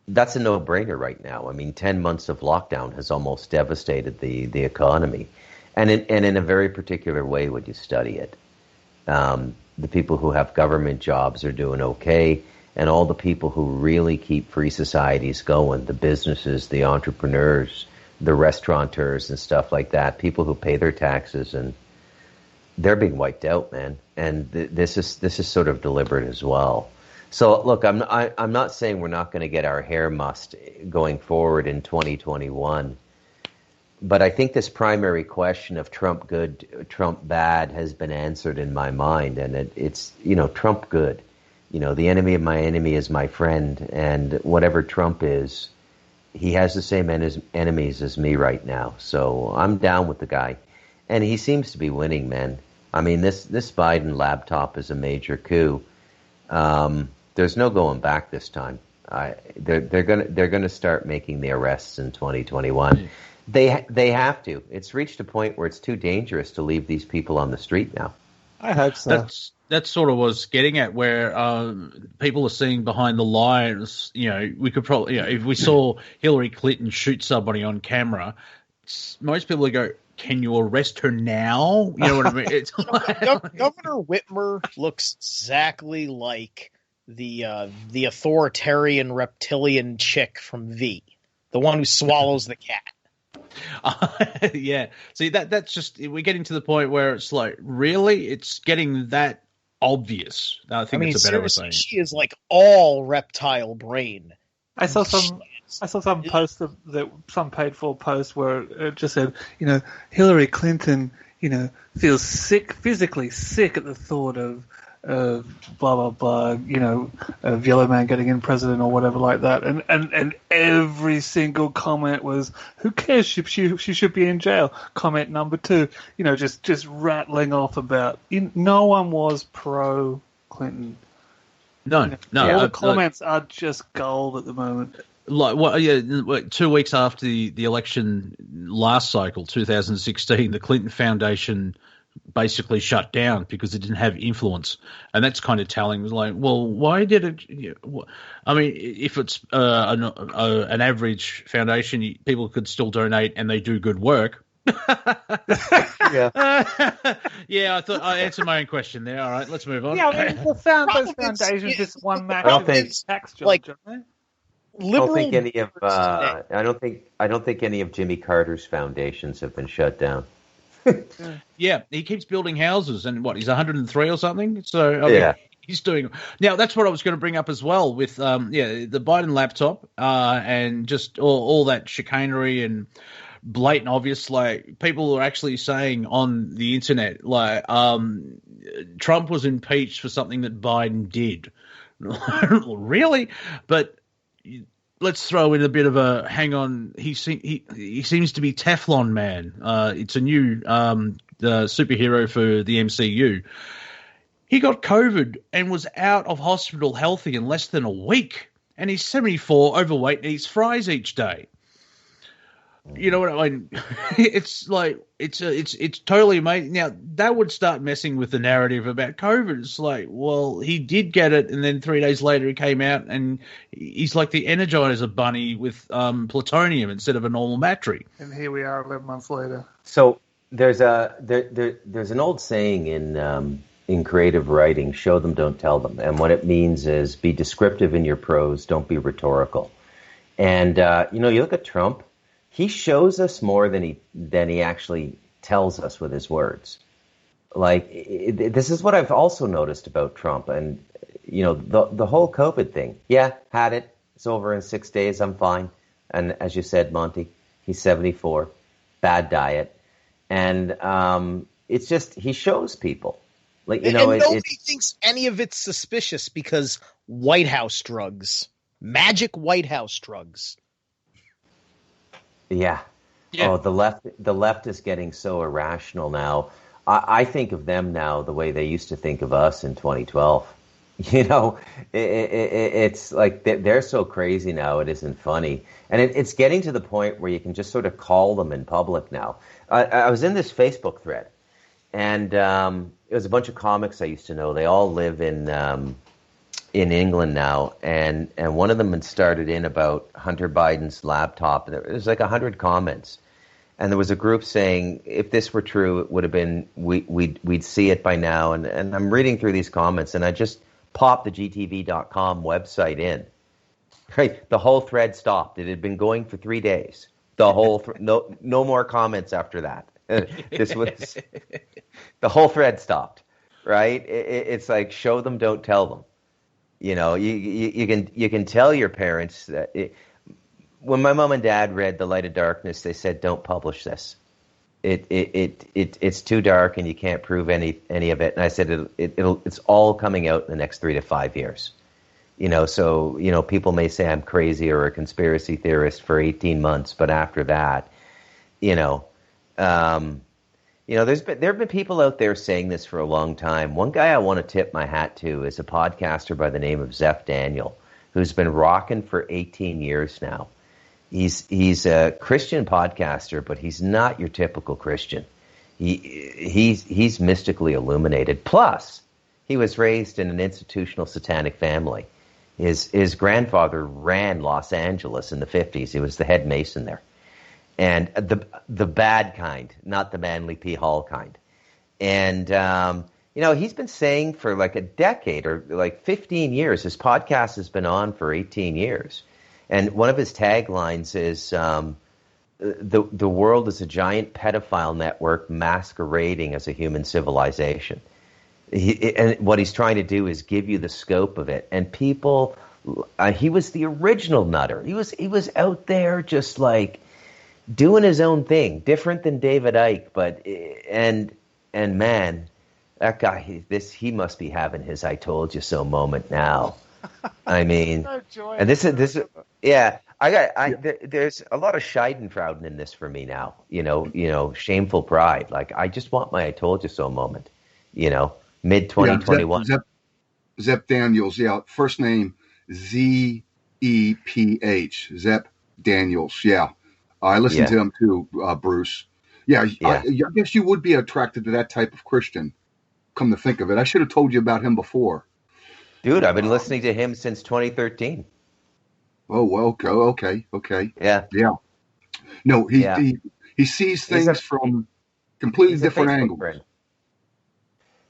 that's a no-brainer right now. I mean, 10 months of lockdown has almost devastated the economy, and in a very particular way when you study it. The people who have government jobs are doing okay, and all the people who really keep free societies going, the businesses, the entrepreneurs, the restaurateurs and stuff like that, people who pay their taxes, and they're being wiped out, man. And this is sort of deliberate as well. So, look, I'm not saying we're not going to get our hair mussed going forward in 2021, but I think this primary question of Trump good, Trump bad has been answered in my mind, and it's Trump good. The enemy of my enemy is my friend, and whatever Trump is, he has the same enemies as me right now. So I'm down with the guy, and he seems to be winning, man. I mean, this Biden laptop is a major coup. There's no going back this time. They're gonna start making the arrests in 2021. They have to. It's reached a point where it's too dangerous to leave these people on the street now. I hope so. That sort of was getting at where people are seeing behind the lines. We could probably, if we saw Hillary Clinton shoot somebody on camera, most people would go, "Can you arrest her now?" You know what I mean? It's Governor Whitmer looks exactly like the authoritarian reptilian chick from V, the one who swallows the cat. Yeah. See, that's just, we're getting to the point where it's like, really, it's getting that obvious. I think it's a better way of saying. She is like all reptile brain. I saw some post that some paid for post where it just said, Hillary Clinton, feels sick, physically sick at the thought of blah blah blah, of Yellow Man getting in president or whatever like that, and every single comment was, "Who cares? She should be in jail." Comment number 2, just rattling off about. No one was pro Clinton. No. All the comments are just gold at the moment. Like 2 weeks after the election last cycle, 2016, the Clinton Foundation basically shut down because it didn't have influence, and that's kind of telling. It was like, well, why did it? I mean, if it's an average foundation, people could still donate, and they do good work. Yeah. Yeah, I thought I answered my own question there. All right, let's move on. Yeah, I mean, those foundations just one massive tax job, like, don't they? I don't think any of Jimmy Carter's foundations have been shut down. Yeah, he keeps building houses, and he's 103 or something. So yeah. he's doing. Now, that's what I was going to bring up as well with, the Biden laptop and just all that chicanery and blatant obvious, like, people are actually saying on the internet, like, Trump was impeached for something that Biden did. Really? But let's throw in a bit of a hang on. He seems to be Teflon Man. It's a new superhero for the MCU. He got COVID and was out of hospital healthy in less than a week. And he's 74, overweight, and eats fries each day. You know what I mean? It's like it's totally amazing. Now that would start messing with the narrative about COVID. It's like, well, he did get it, and then 3 days later he came out, and he's like the Energizer bunny with plutonium instead of a normal battery. And here we are 11 months later. So there's an old saying in creative writing: "Show them, don't tell them." And what it means is be descriptive in your prose, don't be rhetorical. And you look at Trump. He shows us more than he actually tells us with his words. Like, this is what I've also noticed about Trump, and the whole COVID thing. Yeah, had it. It's over in 6 days. I'm fine. And as you said, Monty, he's 74. Bad diet, and it's just he shows people. Like, and nobody thinks any of it's suspicious because White House drugs, magic White House drugs. Yeah. Oh, the left is getting so irrational now. I think of them now the way they used to think of us in 2012. It's like they're so crazy now. It isn't funny, and it's getting to the point where you can just sort of call them in public now. I was in this Facebook thread, and it was a bunch of comics I used to know. They all live in England now, and one of them had started in about Hunter Biden's laptop, and there was like 100 comments, and there was a group saying if this were true, it would have been we'd see it by now, and I'm reading through these comments, and I just popped the gtv.com website in. Right, the whole thread stopped. It had been going for 3 days. The whole no more comments after that. This was the whole thread stopped. Right, it's like show them, don't tell them. You can tell your parents that when my mom and dad read The Light of Darkness, they said, "Don't publish this. It's too dark and you can't prove any of it." And I said, "It's all coming out in the next 3 to 5 years." So people may say I'm crazy or a conspiracy theorist for 18 months, but after that, there have been people out there saying this for a long time. One guy I want to tip my hat to is a podcaster by the name of Zeph Daniel, who's been rocking for 18 years now. He's a Christian podcaster, but he's not your typical Christian. He's mystically illuminated. Plus, he was raised in an institutional satanic family. His grandfather ran Los Angeles in the 50s. He was the head mason there. And the bad kind, not the Manly P. Hall kind. And, he's been saying for like a decade or like 15 years, his podcast has been on for 18 years. And one of his taglines is, the world is a giant pedophile network masquerading as a human civilization. And what he's trying to do is give you the scope of it. And people, he was the original nutter. He was out there just like, doing his own thing, different than David Icke, but and man, that guy, he must be having his "I told you so" moment now. I mean, and this is yeah. There's a lot of Schadenfreude in this for me now. Shameful pride. Like I just want my "I told you so" moment. Mid 2021. Zep Daniels. Yeah, first name Zeph. Zep Daniels. Yeah. I listened to him too, Bruce. Yeah. I guess you would be attracted to that type of Christian. Come to think of it, I should have told you about him before. Dude, I've been listening to him since 2013. Oh, well, okay. Yeah. No, he sees things from completely different angles. Friend.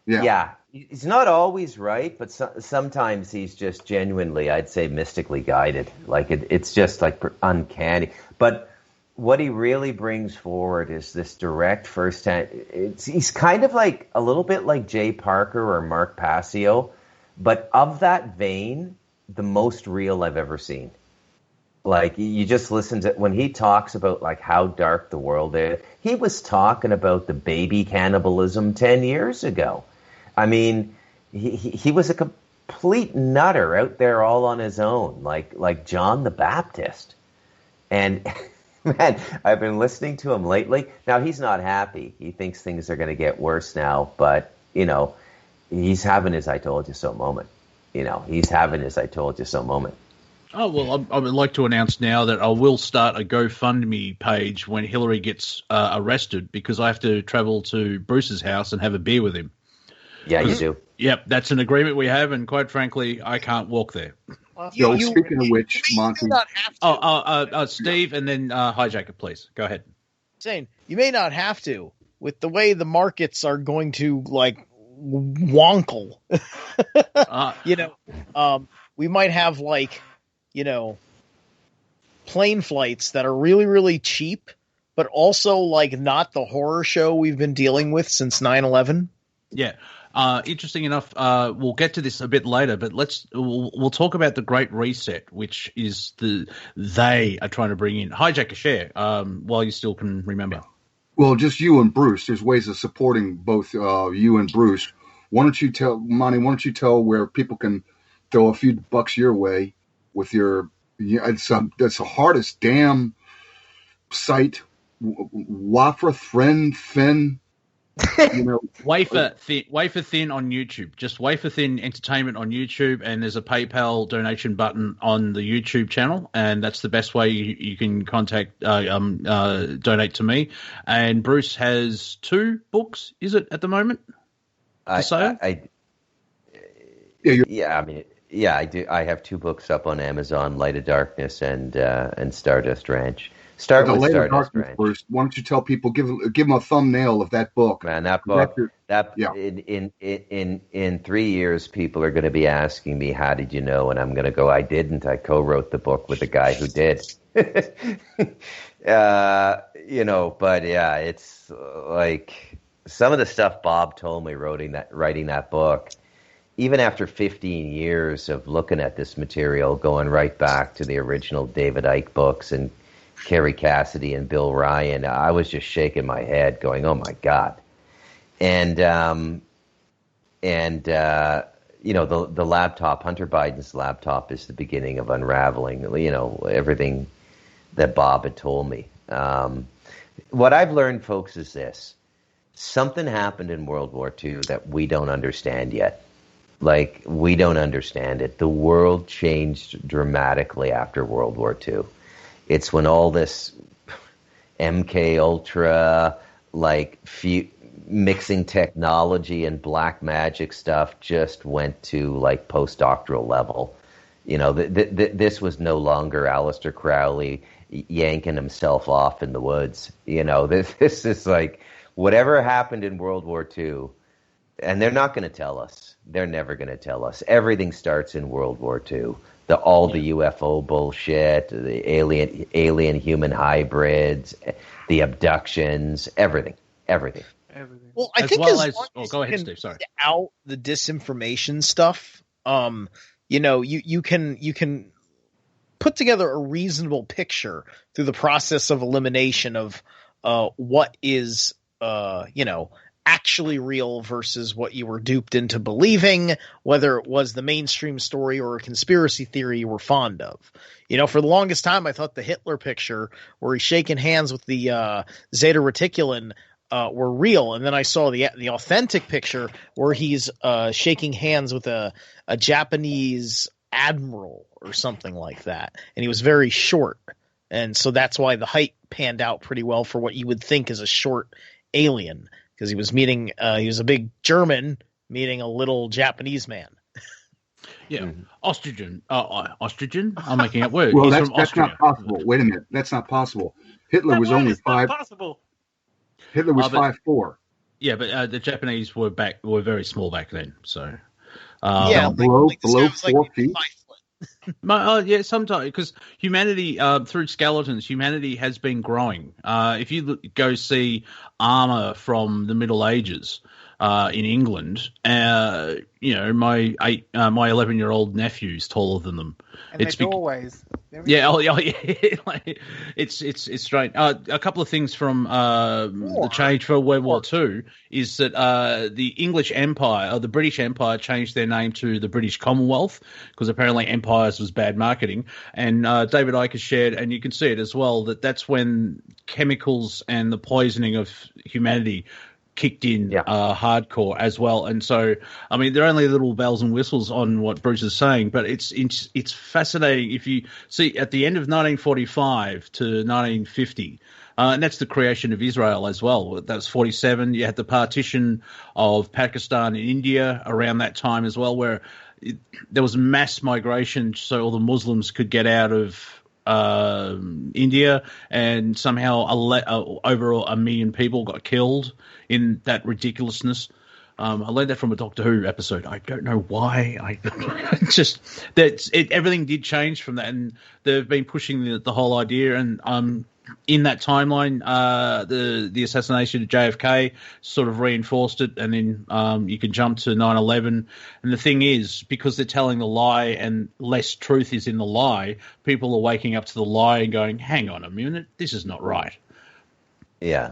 Yeah. He's not always right, but sometimes he's just genuinely, I'd say, mystically guided. Like it's just like uncanny. But what he really brings forward is this direct firsthand. He's kind of like a little bit like Jay Parker or Mark Passio, But of that vein, the most real I've ever seen. Like, you just listen to when he talks about like how dark the world is. He was talking about the baby cannibalism 10 years ago. I mean, he was a complete nutter out there all on his own, like John the Baptist. And man, I've been listening to him lately. Now, he's not happy. He thinks things are going to get worse now, but he's having his I told you so moment. He's having his I told you so moment. Oh, well, I would like to announce now that I will start a GoFundMe page when Hillary gets arrested, because I have to travel to Bruce's house and have a beer with him. Yeah, you do. Yep, that's an agreement we have, and quite frankly, I can't walk there. Speaking of which, Monty. Steve, and then HiJacker, please. Go ahead. Saying you may not have to, with the way the markets are going to, like, wonkle. We might have, like, plane flights that are really, really cheap, but also like not the horror show we've been dealing with since 9/11. Yeah. Interesting enough, we'll get to this a bit later, but we'll talk about the Great Reset, which is they are trying to bring in. HiJacker, share while you still can remember. Well, just you and Bruce. There's ways of supporting both you and Bruce. Why don't you tell Monty? Why don't you tell where people can throw a few bucks your way with your? That's the hardest damn site. Wafra Thin. Wafer Thin on YouTube. Just Wafer Thin Entertainment on YouTube, and there's a PayPal donation button on the YouTube channel, and that's the best way you can contact donate to me. And Bruce has 2 books, is it, at the moment? I do. I have 2 books up on Amazon: Light of Darkness and Stardust Ranch. Start with Stardust Ranch. First. Why don't you tell people, give them a thumbnail of that book? Man, that book. In 3 years, people are going to be asking me, "How did you know?" And I'm going to go, "I didn't. I co-wrote the book with a guy who did." But yeah, it's like some of the stuff Bob told me writing that book. Even after 15 years of looking at this material, going right back to the original David Icke books and Kerry Cassidy and Bill Ryan, I was just shaking my head going, oh my God. And the laptop, Hunter Biden's laptop, is the beginning of unraveling, everything that Bob had told me. What I've learned, folks, is this. Something happened in World War II that we don't understand yet. Like, we don't understand it. The world changed dramatically after World War II. It's when all this MK Ultra, mixing technology and black magic stuff just went to, postdoctoral level. This was no longer Aleister Crowley yanking himself off in the woods. This is whatever happened in World War II, and they're not going to tell us. They're never going to tell us. Everything starts in World War II. The UFO bullshit, the alien human hybrids, the abductions, everything. Well, I think go ahead, Steve. Sorry. Out the disinformation stuff, you can put together a reasonable picture through the process of elimination of what is actually real versus what you were duped into believing, whether it was the mainstream story or a conspiracy theory you were fond of. For the longest time, I thought the Hitler picture where he's shaking hands with the Zeta Reticulans were real. And then I saw the authentic picture where he's shaking hands with a Japanese admiral or something like that. And he was very short. And so that's why the height panned out pretty well for what you would think is a short alien. Because he was meeting, he was a big German meeting a little Japanese man. Yeah, Ostrigen. I'm making up words. Well, that's not possible. Wait a minute, that's not possible. Hitler was only 5. Possible. Hitler was 5'4". Yeah, but the Japanese were very small back then. So below 4 feet. Sometimes, because humanity, through skeletons, humanity has been growing. If you go see armor from the Middle Ages, in England. My 11-year-old nephew's taller than them. And it's doorways. Yeah, it's strange. A couple of things from the change for World War II is that the English Empire, or the British Empire, changed their name to the British Commonwealth because apparently empires was bad marketing. And David Icke has shared, and you can see it as well, that's when chemicals and the poisoning of humanity kicked in hardcore as well. And so, I mean, there are only little bells and whistles on what Bruce is saying, but it's fascinating. If you see at the end of 1945 to 1950, and that's the creation of Israel as well. That was 47. You had the partition of Pakistan and India around that time as well, where there was mass migration so all the Muslims could get out of India, and somehow over 1 million people got killed in that ridiculousness. I learned that from a Doctor Who episode. I don't know why. Everything did change from that, and they've been pushing the whole idea. And in that timeline, the assassination of JFK sort of reinforced it, and then you can jump to 9/11. And the thing is, because they're telling the lie and less truth is in the lie, people are waking up to the lie and going, hang on a minute, this is not right. Yeah.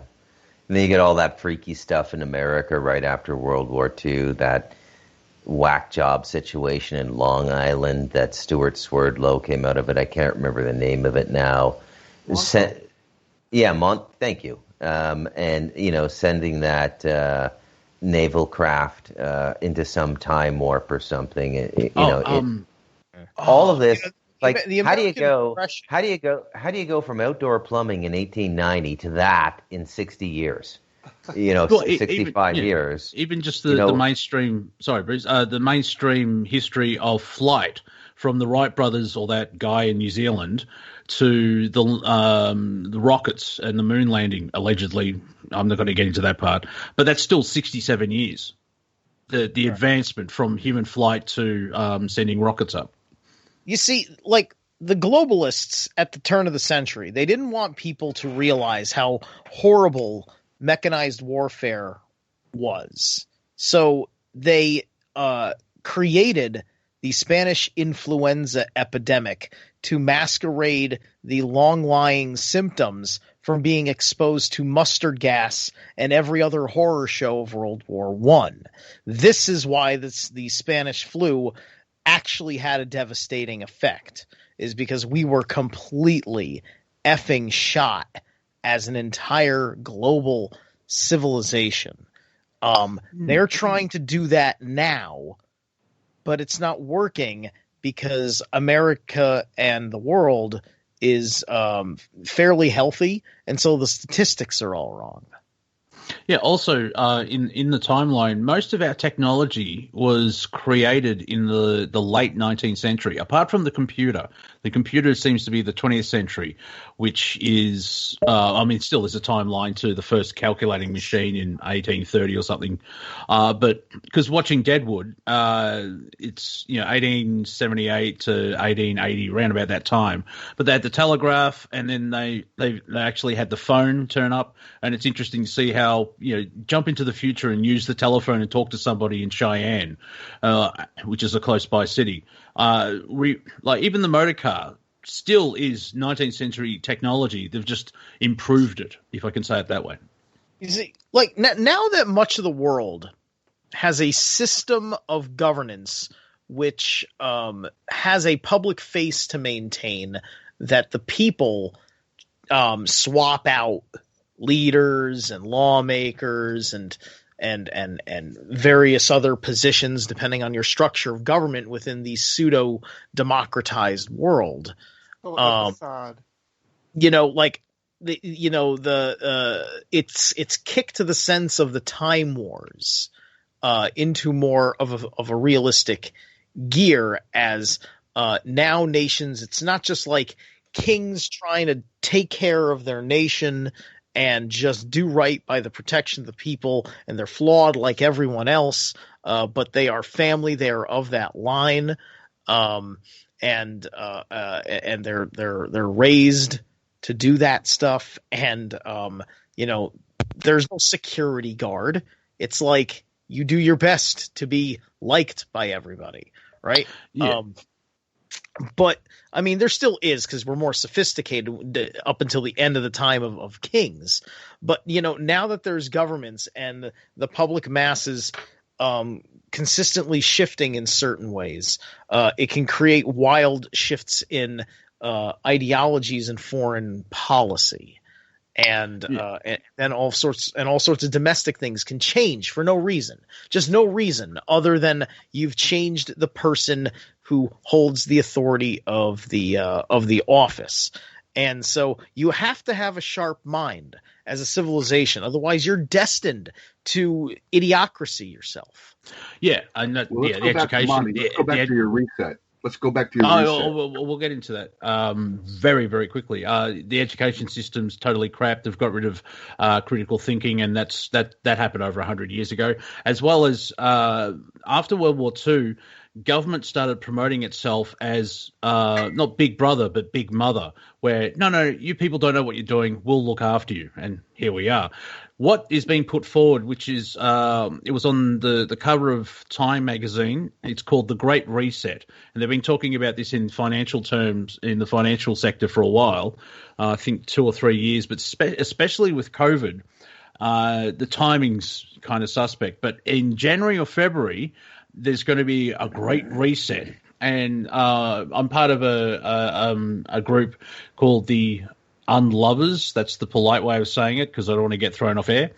And then you get all that freaky stuff in America right after World War II, that whack job situation in Long Island, that Stuart Swerdlow came out of it. I can't remember the name of it now. Thank you. And, sending that naval craft into some time warp or something. All of this. Like, how do you go from outdoor plumbing in 1890 to that in 60 years? 65 years. Even just the mainstream. Sorry, Bruce. The mainstream history of flight from the Wright brothers or that guy in New Zealand to the rockets and the moon landing. Allegedly, I'm not going to get into that part, but that's still 67 years. The advancement from human flight to sending rockets up. You see, like the globalists at the turn of the century, they didn't want people to realize how horrible mechanized warfare was. So they created the Spanish influenza epidemic to masquerade the long-lying symptoms from being exposed to mustard gas and every other horror show of World War I. This is why the Spanish flu actually had a devastating effect, is because we were completely effing shot as an entire global civilization. They're trying to do that now, but it's not working because America and the world is fairly healthy, and so the statistics are all wrong. Yeah, also in the timeline, most of our technology was created in the late 19th century, apart from the computer. The computer seems to be the 20th century, which is, still there's a timeline to the first calculating machine in 1830 or something. But because watching Deadwood, it's 1878 to 1880, around about that time. But they had the telegraph, and then they actually had the phone turn up, and it's interesting to see how jump into the future and use the telephone and talk to somebody in Cheyenne, which is a close by city. Even the motor car still is 19th century technology. They've just improved it, if I can say it that way. You see, like now that much of the world has a system of governance which has a public face to maintain, that the people swap out leaders and lawmakers and various other positions depending on your structure of government within the pseudo democratized world. It's kicked to the sense of the Time Wars into more of a realistic gear, as now nations, it's not just like kings trying to take care of their nation and just do right by the protection of the people, and they're flawed like everyone else, but they are family, they are of that line, and they're raised to do that stuff, and there's no security guard. It's like you do your best to be liked by everybody, right? Yeah. But I mean, there still is, because we're more sophisticated up until the end of the time of kings. But, now that there's governments and the public masses consistently shifting in certain ways, it can create wild shifts in ideologies and foreign policy. And all sorts of domestic things can change for no reason, just no reason other than you've changed the person who holds the authority of the office. And so you have to have a sharp mind as a civilization, otherwise you're destined to idiocracy yourself. Yeah, and the education. Let's go back to your reset. Let's go back to your reset. We'll get into that very, very quickly. The education system's totally crap. They've got rid of critical thinking, and that happened over 100 years ago. As well as after World War II, government started promoting itself as not Big Brother, but Big Mother, where, no, you people don't know what you're doing. We'll look after you. And here we are. What is being put forward, which is it was on the cover of Time magazine. It's called The Great Reset. And they've been talking about this in financial terms in the financial sector for a while, I think 2 or 3 years, but especially with COVID, the timing's kind of suspect. But in January or February, there's going to be a great reset. And I'm part of a group called the Unlovers. That's the polite way of saying it, because I don't want to get thrown off air.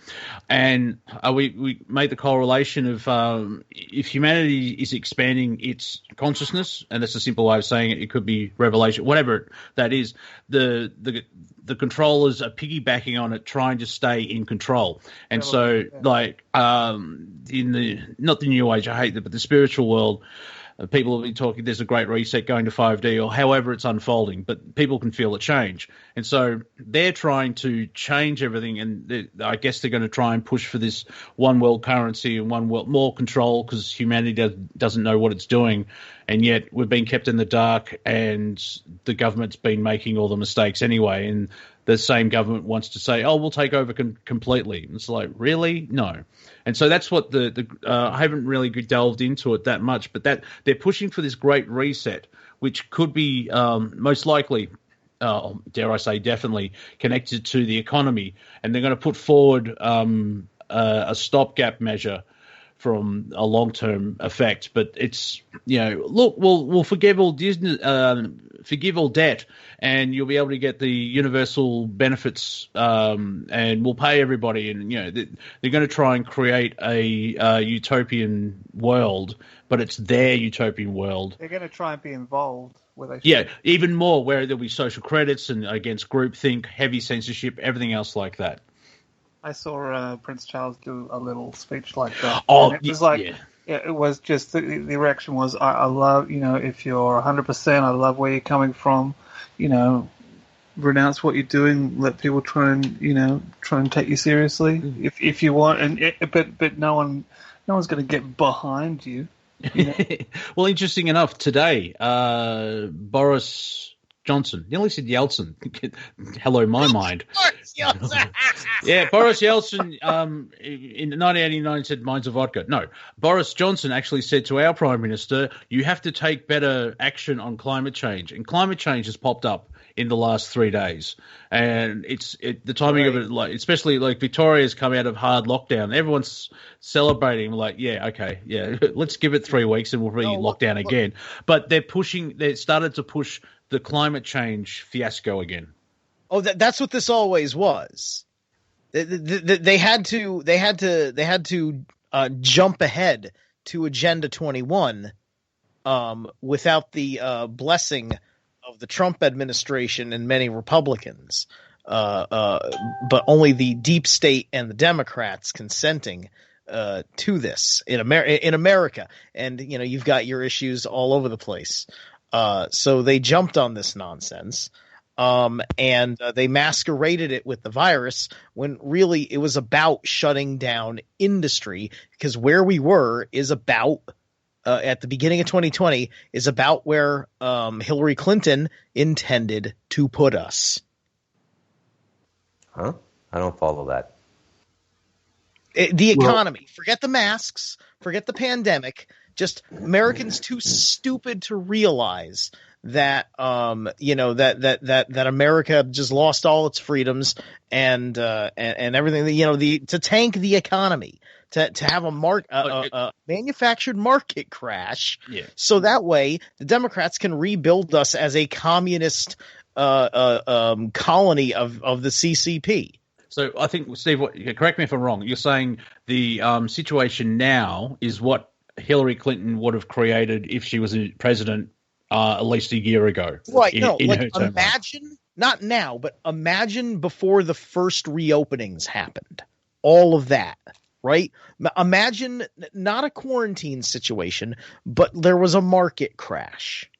And we made the correlation of if humanity is expanding its consciousness, and that's a simple way of saying it, it could be revelation, whatever that is, the controllers are piggybacking on it, trying to stay in control. And so, like, in not the New Age, I hate that, but the spiritual world, people have been talking, there's a great reset going to 5D, or however it's unfolding, but people can feel a change. And so they're trying to change everything, and I guess they're going to try and push for this one world currency and one world, more control, because humanity doesn't know what it's doing. And yet we've been kept in the dark, and the government's been making all the mistakes anyway. And the same government wants to say, oh, we'll take over completely. And it's like, really? No. And so that's what I haven't really delved into it that much, but that they're pushing for this great reset, which could be most likely, dare I say, definitely connected to the economy. And they're going to put forward a stopgap measure from a long-term effect. But it's, look, we'll forgive all debt, and you'll be able to get the universal benefits, and we'll pay everybody. And they're going to try and create a utopian world, but it's their utopian world. They're going to try and be involved. Even more, where there'll be social credits and against groupthink, heavy censorship, everything else like that. I saw Prince Charles do a little speech like that. Oh, and it was like, it was just the reaction was, I love, if you're 100%, I love where you're coming from, renounce what you're doing, let people try and take you seriously if you want, but no one's going to get behind you. Well, interesting enough, today, Boris Johnson, nearly said Yeltsin. Hello, my mind. Boris Yeltsin. Yeah, Boris Yeltsin in 1989 said mine's a vodka. No, Boris Johnson actually said to our Prime Minister, you have to take better action on climate change. And climate change has popped up in the last 3 days. And the timing of it, like, especially like Victoria's come out of hard lockdown. Everyone's celebrating, like, let's give it 3 weeks and we'll lock down again. But they started to push the climate change fiasco again. Oh, that's what this always was. They had to jump ahead to Agenda 21 without the blessing of the Trump administration and many Republicans, but only the deep state and the Democrats consenting to this in America. And you've got your issues all over the place. So they jumped on this nonsense, and they masqueraded it with the virus when really it was about shutting down industry, because where we were is about at the beginning of 2020 is about where Hillary Clinton intended to put us. Huh? I don't follow that. The economy. Forget the masks. Forget the pandemic. Just Americans too stupid to realize that that America just lost all its freedoms and everything. To tank the economy, to have a manufactured market crash. Yeah. So that way the Democrats can rebuild us as a communist colony of the CCP. So I think, Steve, correct me if I'm wrong. You're saying the situation now is what Hillary Clinton would have created if she was president at least a year ago. Right. Imagine, not now, but imagine before the first reopenings happened. All of that, right? Imagine not a quarantine situation, but there was a market crash.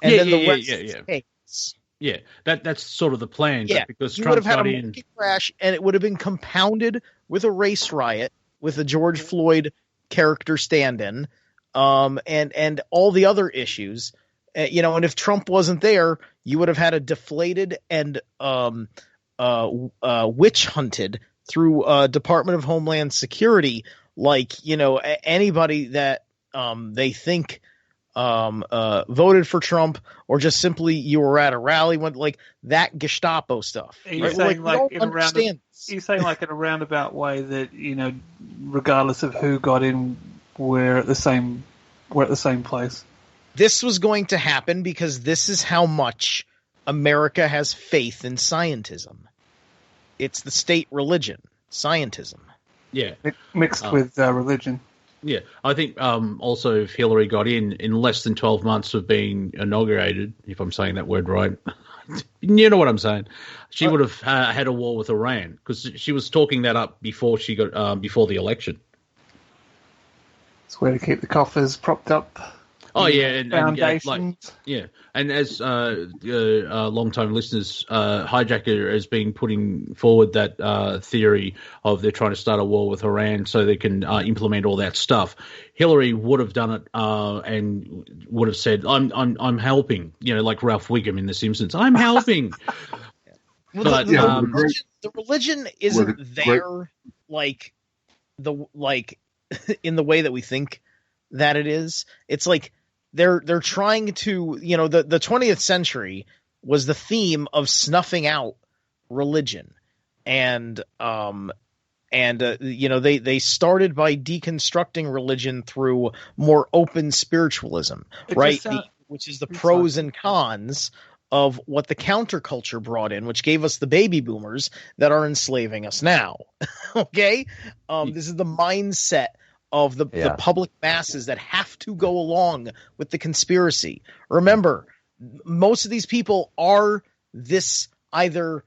And then the rest is chaos. Yeah, that's sort of the plan. Yeah, because you Trump would have had a market crash, and it would have been compounded with a race riot, with a George Floyd character stand-in, and all the other issues. And if Trump wasn't there, you would have had a deflated and witch hunted through Department of Homeland Security, anybody that they think voted for Trump, or just simply you were at a rally, went like that Gestapo stuff. Are you saying in a roundabout way that regardless of who got in, we're at the same place? This was going to happen because this is how much America has faith in scientism. It's the state religion, scientism. Yeah, mixed with religion. Yeah, I think also if Hillary got in less than 12 months of being inaugurated, if I'm saying that word right, you know what I'm saying, she would have had a war with Iran, because she was talking that up before she got before the election. It's a way to keep the coffers propped up. Oh yeah, foundations. And as long-time listeners, HiJacker has been putting forward that theory of they're trying to start a war with Iran so they can implement all that stuff. Hillary would have done it and would have said, "I'm helping," like Ralph Wiggum in The Simpsons. I'm helping. But the religion isn't there in the way that we think that it is. It's like they're trying to, the 20th century was the theme of snuffing out religion, and they started by deconstructing religion through more open spiritualism, right? Which is the pros and cons of what the counterculture brought in, which gave us the baby boomers that are enslaving us now. Okay, this is the mindset of the public masses that have to go along with the conspiracy. Remember, most of these people are this either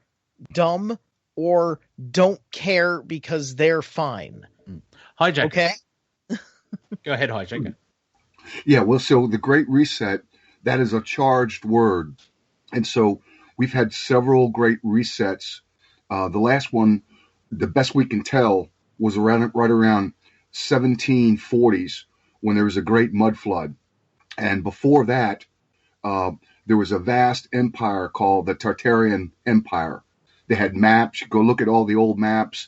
dumb or don't care because they're fine. HiJacker. Okay? Go ahead, HiJacker. Yeah, well, so the Great Reset, that is a charged word. And so we've had several great resets. The last one, the best we can tell, was right around 1740s, when there was a great mud flood. And before that, there was a vast empire called the Tartarian Empire. They had maps. Go look at all the old maps,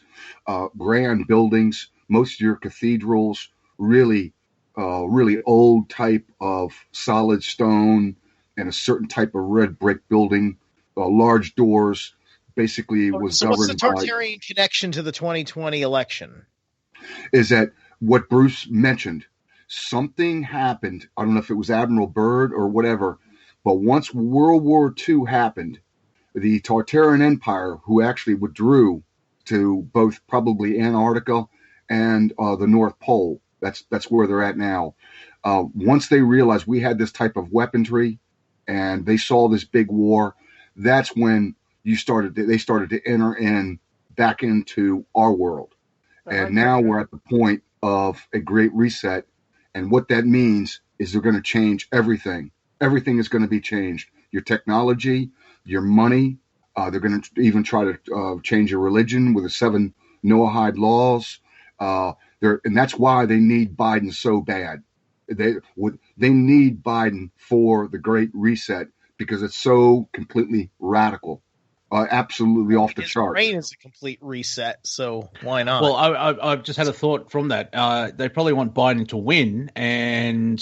grand buildings, most of your cathedrals, really old type of solid stone and a certain type of red brick building, large doors. Basically, was governed by. What's the Tartarian connection to the 2020 election? Is that what Bruce mentioned? Something happened. I don't know if it was Admiral Byrd or whatever, but once World War II happened, the Tartarian Empire, who actually withdrew to both probably Antarctica and the North Pole, that's where they're at now. Once they realized we had this type of weaponry and they saw this big war, that's when they started to enter back into our world. And now we're at the point of a great reset. And what that means is they're going to change everything. Everything is going to be changed. Your technology, your money. They're going to even try to change your religion with the 7 Noahide laws. And that's why they need Biden so bad. They need Biden for the great reset because it's so completely radical. absolutely off the His charts. brain is a complete reset, so why not? Well, I've just had a thought from that. They probably want Biden to win, and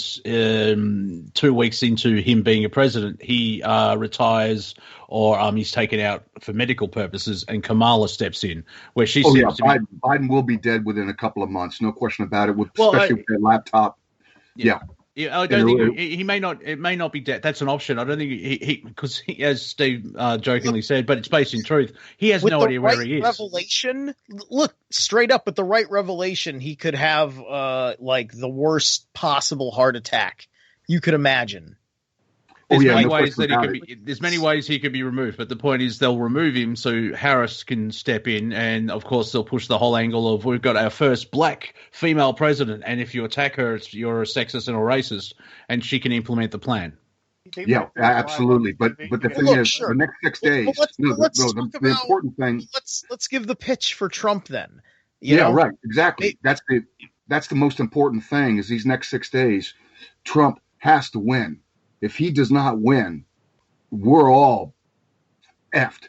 2 weeks into him being a president, he retires or he's taken out for medical purposes, and Kamala steps in, where she seems to be... Biden will be dead within a couple of months, no question about it, especially with that laptop. Yeah. Yeah, I don't think he may not. It may not be dead. That's an option. I don't think he because as Steve jokingly said, but it's based in truth. He has no idea where he is. Revelation, look straight up with the right revelation, he could have like the worst possible heart attack you could imagine. There's many ways he could be removed, but the point is they'll remove him so Harris can step in, and of course they'll push the whole angle of we've got our first black female president, and if you attack her, you're a sexist and a racist, and she can implement the plan. Yeah, absolutely. But the thing is, the next 6 days. The important thing. Let's give the pitch for Trump then. Right. Exactly. That's the most important thing. Is these next 6 days, Trump has to win. If he does not win, we're all effed.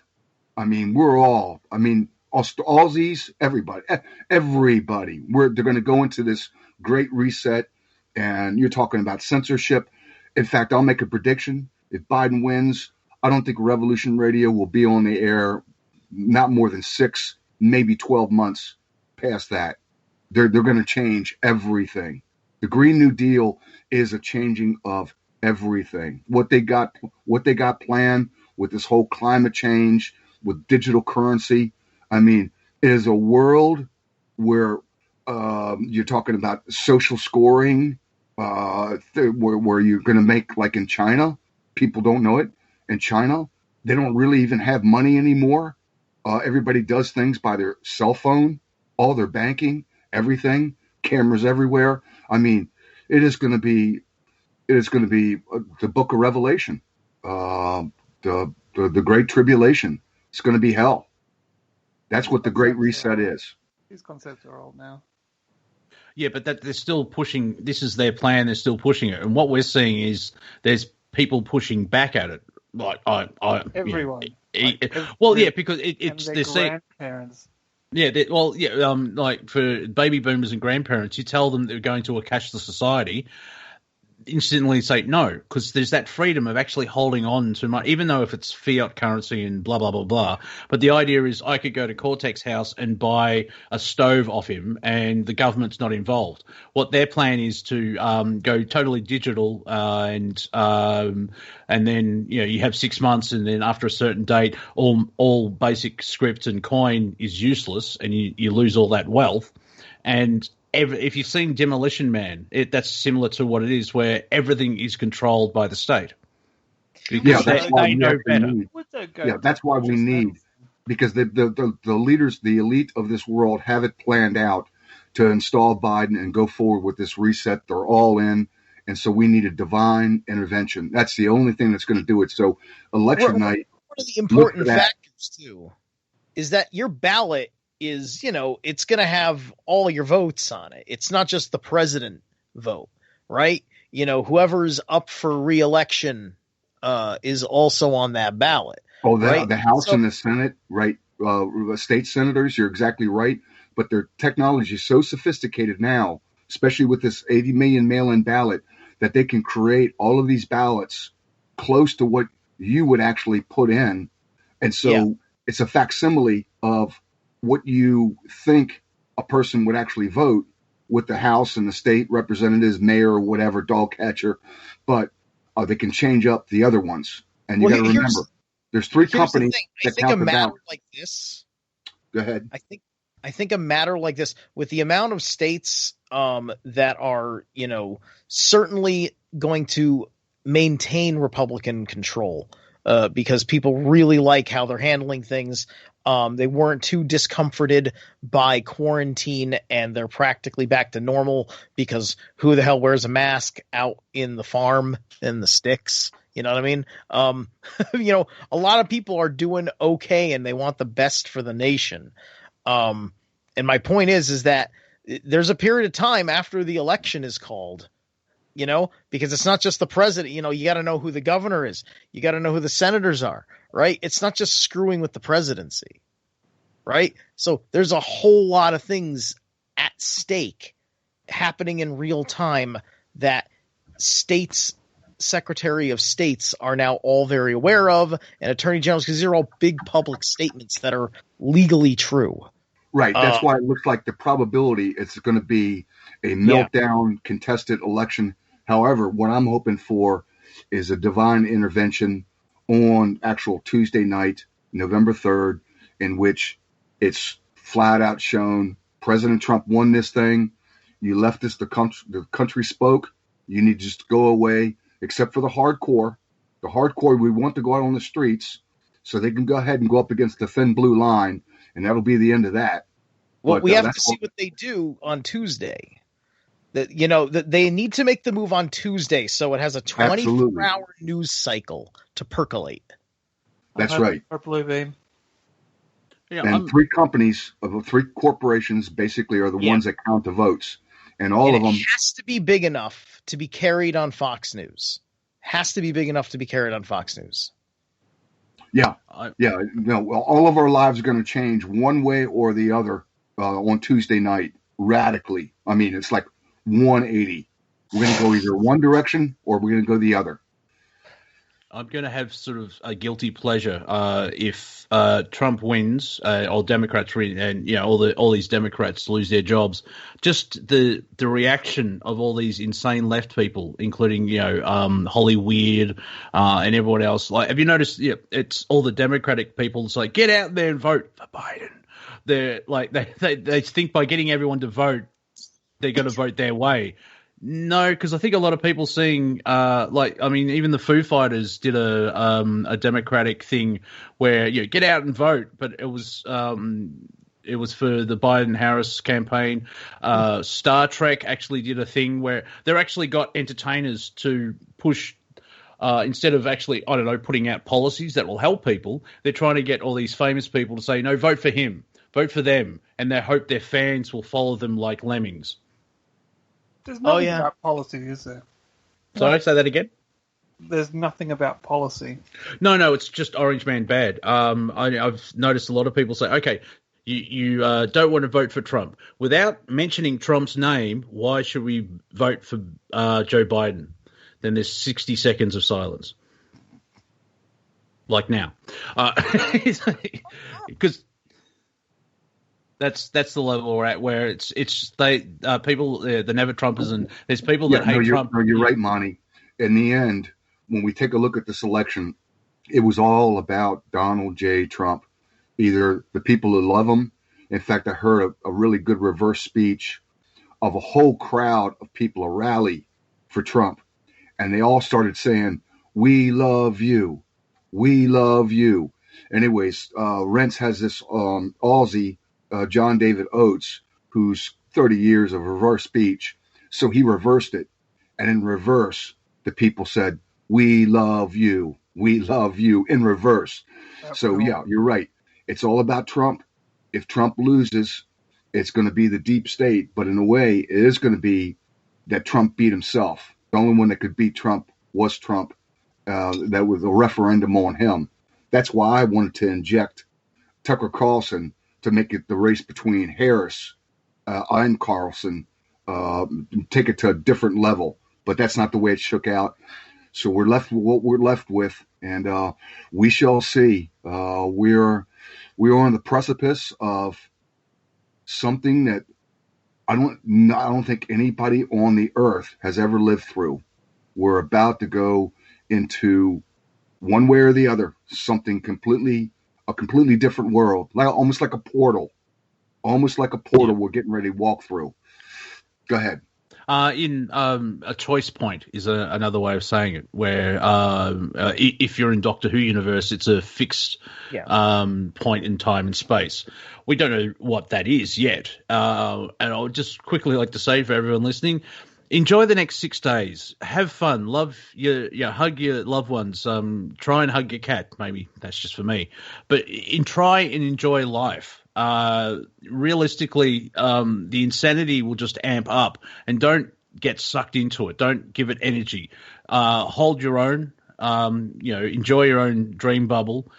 Aussies, everybody. They're going to go into this great reset, and you're talking about censorship. In fact, I'll make a prediction. If Biden wins, I don't think Revolution Radio will be on the air not more than 6, maybe 12 months past that. They're going to change everything. The Green New Deal is a changing of everything. What they got planned with this whole climate change, with digital currency. It is a world where you're talking about social scoring, where you're going to make, like in China, people don't know it. In China, they don't really even have money anymore. Everybody does things by their cell phone, all their banking, everything, cameras everywhere. It is going to be the book of Revelation, the Great Tribulation. It's going to be hell. That's what the Great Reset is. These concepts are old now. Yeah, but that they're still pushing. This is their plan. They're still pushing it, and what we're seeing is there's people pushing back at it. Like everyone. Because it's their grandparents. Like for baby boomers and grandparents, you tell them they're going to a cashless society, instantly say no, because there's that freedom of actually holding on to money, even though if it's fiat currency and blah, blah, blah, blah. But the idea is I could go to Cortek's house and buy a stove off him and the government's not involved. What their plan is to go totally digital and then, you have 6 months, and then after a certain date, all basic script and coin is useless and you lose all that wealth. And if you've seen Demolition Man, that's similar to what it is, where everything is controlled by the state. Because they know better. That's why we need, because the leaders, the elite of this world have it planned out to install Biden and go forward with this reset. They're all in. And so we need a divine intervention. That's the only thing that's going to do it. So election night. One of the important factors, too, is that your ballot is, it's going to have all your votes on it. It's not just the president vote, right? Whoever's up for re-election is also on that ballot. Oh, right? The House and the Senate, right? State senators, you're exactly right. But their technology is so sophisticated now, especially with this 80 million mail-in ballot, that they can create all of these ballots close to what you would actually put in. And so it's a facsimile of what you think a person would actually vote with the House and the state representatives, mayor, or whatever, dog catcher, but they can change up the other ones. And you got to remember, there's 3 companies that count the ballot. Like this. Go ahead. I think a matter like this, with the amount of states that are, certainly going to maintain Republican control because people really like how they're handling things. They weren't too discomforted by quarantine, and they're practically back to normal because who the hell wears a mask out in the farm in the sticks? You know what I mean? A lot of people are doing okay, and they want the best for the nation. And my point is that there's a period of time after the election is called because it's not just the president. You got to know who the governor is. You got to know who the senators are, right? It's not just screwing with the presidency, right? So there's a whole lot of things at stake happening in real time that Secretary of States are now all very aware of, and attorney generals, because these are all big public statements that are legally true. Right. That's why it looks like the probability it's going to be a meltdown, contested election. However, what I'm hoping for is a divine intervention on actual Tuesday night, November 3rd, in which it's flat out shown President Trump won this thing. You leftists, the country spoke. You need to just go away, except for the hardcore. The hardcore, we want to go out on the streets so they can go ahead and go up against the thin blue line, and that'll be the end of that. Well, we have to see what they do on Tuesday. That they need to make the move on Tuesday, so it has a 24-hour news cycle to percolate. That's right. Purple vein. Yeah, and three corporations basically are the ones that count the votes, and all of them has to be big enough to be carried on Fox News. Has to be big enough to be carried on Fox News. Yeah. Well, all of our lives are going to change one way or the other on Tuesday night radically. I mean, it's like 180. We're going to go either one direction or we're going to go the other. I'm going to have sort of a guilty pleasure if Trump wins or Democrats win, and all these Democrats lose their jobs. Just the reaction of all these insane left people, including Hollywood and everyone else. Like, have you noticed? Yeah, it's all the Democratic people. It's like, get out there and vote for Biden. They're like they think by getting everyone to vote, they're going to vote their way. No, because I think a lot of people seeing, even the Foo Fighters did a Democratic thing where get out and vote, but it was for the Biden-Harris campaign. Star Trek actually did a thing where they actually got entertainers to push. Instead of actually, I don't know, putting out policies that will help people, they're trying to get all these famous people to say, no, vote for him, vote for them, and they hope their fans will follow them like lemmings. There's nothing about policy, is there? Sorry, say that again? There's nothing about policy. No, it's just Orange Man bad. I've noticed a lot of people say, okay, you don't want to vote for Trump. Without mentioning Trump's name, why should we vote for Joe Biden? Then there's 60 seconds of silence. Like now. Because that's the level we're at, where it's people, the never Trumpers, and there's people that hate Trump. No, you're right, Monty. In the end, when we take a look at this election, it was all about Donald J. Trump. Either the people who love him. In fact, I heard a really good reverse speech of a whole crowd of people, a rally for Trump. And they all started saying, "We love you. We love you." Anyways, Rents has this Aussie, John David Oates, who's 30 years of reverse speech. So he reversed it. And in reverse, the people said, "We love you. We love you," in reverse. That's so, cool. Yeah, you're right. It's all about Trump. If Trump loses, it's going to be the deep state. But in a way, it is going to be that Trump beat himself. The only one that could beat Trump was Trump. That was a referendum on him. That's why I wanted to inject Tucker Carlson to make it the race between Harris and Carlson, take it to a different level. But that's not the way it shook out. So we're left with what we're left with, and we shall see. We're on the precipice of something that I don't think anybody on the earth has ever lived through. We're about to go into one way or the other, a completely different world, almost like a portal. We're getting ready to walk through. Go ahead. A choice point is another way of saying it, where if you're in Doctor Who universe, it's a fixed point in time and space. We don't know what that is yet. And I'll just quickly like to say for everyone listening, enjoy the next 6 days. Have fun. Love hug your loved ones. Try and hug your cat. Maybe that's just for me. But try and enjoy life. Realistically, the insanity will just amp up, and don't get sucked into it. Don't give it energy. Hold your own. Enjoy your own dream bubble.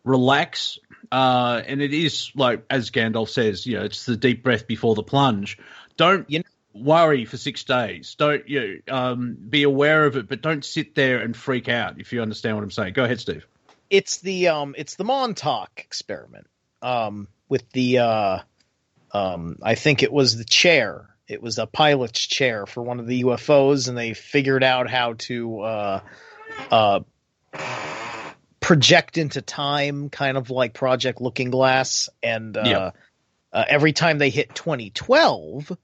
Relax. And it is like, as Gandalf says, it's the deep breath before the plunge. Don't worry for 6 days. Don't be aware of it, but don't sit there and freak out. If you understand what I'm saying, go ahead, Steve. It's the Montauk experiment with the I think it was the chair. It was a pilot's chair for one of the UFOs, and they figured out how to project into time, kind of like Project Looking Glass. And every time they hit 2012,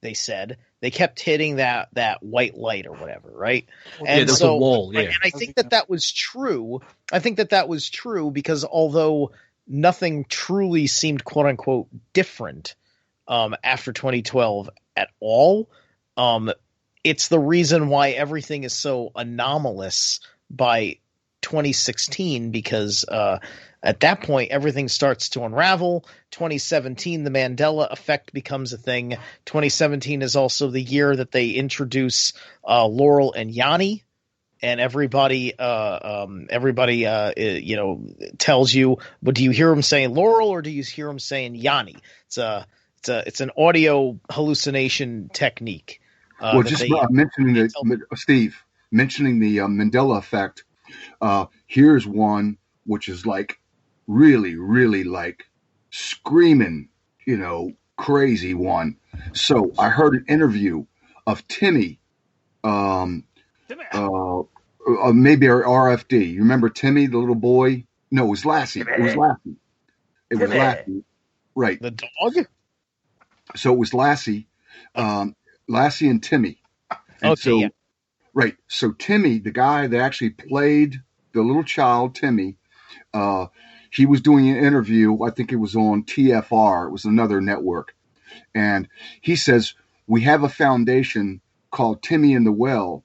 they said they kept hitting that white light or whatever, right? And there's a wall. Yeah, and I think that was true. I think that was true because although nothing truly seemed "quote unquote" different after 2012 at all, it's the reason why everything is so anomalous by 2016, because at that point everything starts to unravel. 2017, the Mandela effect becomes a thing. 2017 is also the year that they introduce Laurel and Yanni, and everybody tells you, but do you hear him saying Laurel or do you hear him saying Yanni? It's an audio hallucination technique. Mentioning Steve mentioning the Mandela effect. Here's one which is like really, really like screaming, crazy one. So I heard an interview of Timmy, maybe our RFD. You remember Timmy, the little boy? No, it was Lassie. It was Lassie. Right. The dog? So it was Lassie, Lassie and Timmy. And right. So Timmy, the guy that actually played the little child, Timmy, he was doing an interview. I think it was on TFR. It was another network. And he says, we have a foundation called Timmy in the Well.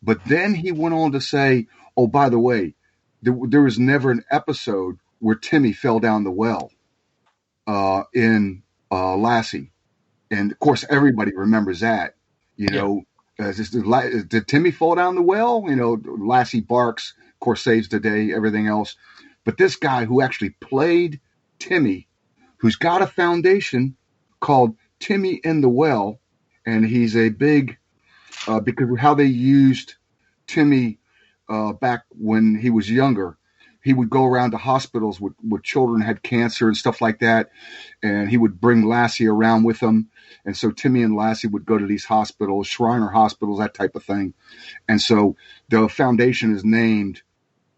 But then he went on to say, oh, by the way, there was never an episode where Timmy fell down the well in Lassie. And, of course, everybody remembers that, Did Timmy fall down the well? Lassie barks, of course, saves the day, everything else. But this guy who actually played Timmy, who's got a foundation called Timmy in the Well, and he's a big, because of how they used Timmy back when he was younger. He would go around to hospitals with children who had cancer and stuff like that, and he would bring Lassie around with him. And so Timmy and Lassie would go to these hospitals, Shriner hospitals, that type of thing. And so the foundation is named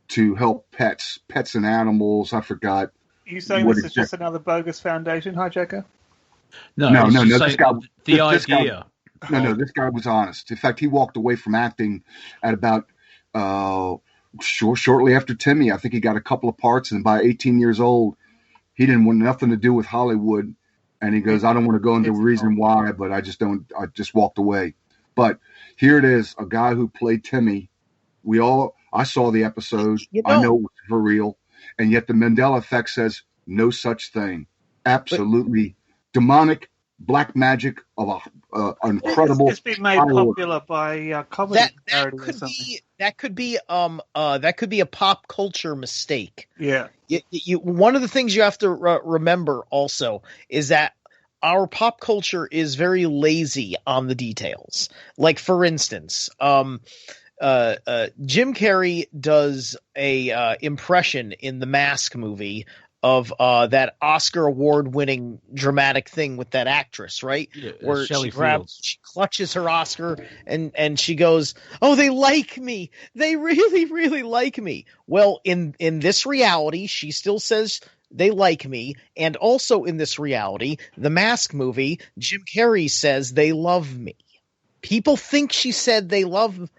to help pets and animals. I forgot. Are you saying this is just another bogus foundation, HiJacker? No. This guy, this idea. This guy was honest. In fact, he walked away from acting at about shortly after Timmy. I think he got a couple of parts, and by 18 years old, he didn't want nothing to do with Hollywood. And he goes, I don't want to go into the reason why, but I just walked away. But here it is, a guy who played Timmy. I saw the episode. I know it was for real. And yet the Mandela effect says no such thing. Absolutely demonic black magic of an incredible. It's been made popular by comedy parody or something. That could be a pop culture mistake. Yeah. One of the things you have to remember also is that our pop culture is very lazy on the details. Like, for instance, Jim Carrey does a impression in the Mask movie of that Oscar award-winning dramatic thing with that actress, right? Yeah, where Shelley she clutches her Oscar and she goes, "Oh, they like me. They really, really like me." Well, in this reality, she still says they like me, and also in this reality, the Mask movie, Jim Carrey says they love me. People think she said they love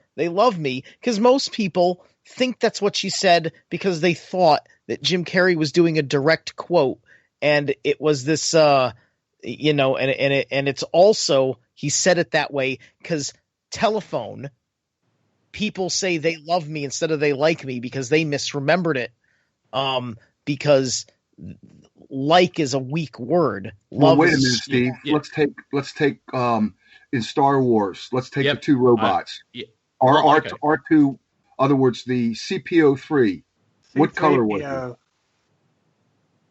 me because most people think that's what she said because they thought that Jim Carrey was doing a direct quote, and it was this, and it's also, he said it that way because telephone, people say they love me instead of they like me because they misremembered it, because like is a weak word. Well, wait a minute, Steve. Yeah. Let's take in Star Wars, let's take Yep. the two robots. R2, other words, the CPO3. What color was it?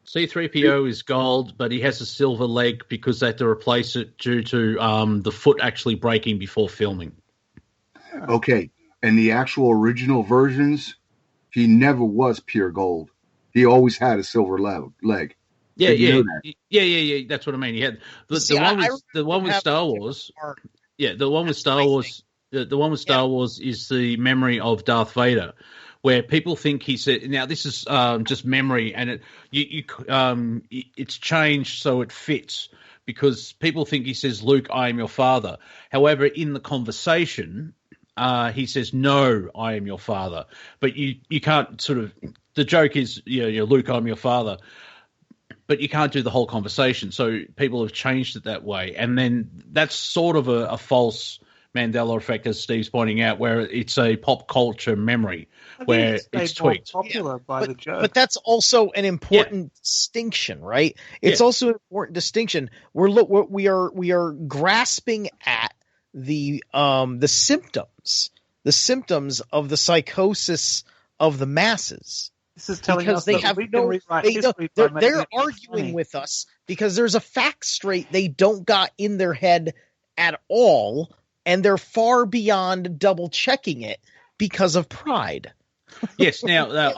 C-3PO is gold, but he has a silver leg because they had to replace it due to the foot actually breaking before filming. Okay, and the actual original versions, he never was pure gold. He always had a silver leg. Yeah, Did you know that? Yeah. That's what I mean. He had the one with Star Wars. Yeah, the one with Star Wars. The one with Star Wars is the memory of Darth Vader, where people think he said. Now this is just memory, and it's changed so it fits because people think he says, "Luke, I am your father." However, in the conversation, he says, "No, I am your father." But you can't sort of. The joke is, Luke, I'm your father. But you can't do the whole conversation. So people have changed it that way. And then that's sort of a false Mandela effect, as Steve's pointing out, where it's a pop culture memory where it's tweaked. Popular by the joke. But that's also an important distinction, right? It's also an important distinction. We are grasping at the symptoms of the psychosis of the masses. This is telling because us they that have we no. can rewrite history by making They're it arguing funny. with us because there's a fact straight they don't got in their head at all, and they're far beyond double checking it because of pride. Yes. Now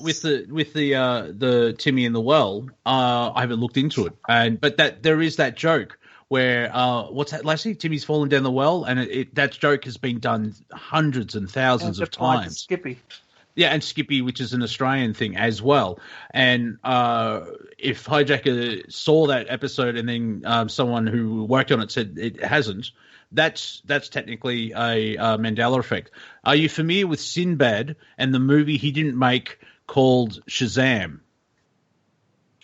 with the Timmy in the well, I haven't looked into it, but that there is that joke where what's that, Lassie? Timmy's fallen down the well, and that joke has been done hundreds and thousands of times. Skippy. Yeah, and Skippy, which is an Australian thing as well. And if HiJacker saw that episode and then someone who worked on it said it hasn't, that's technically a Mandela effect. Are you familiar with Sinbad and the movie he didn't make called Shazam?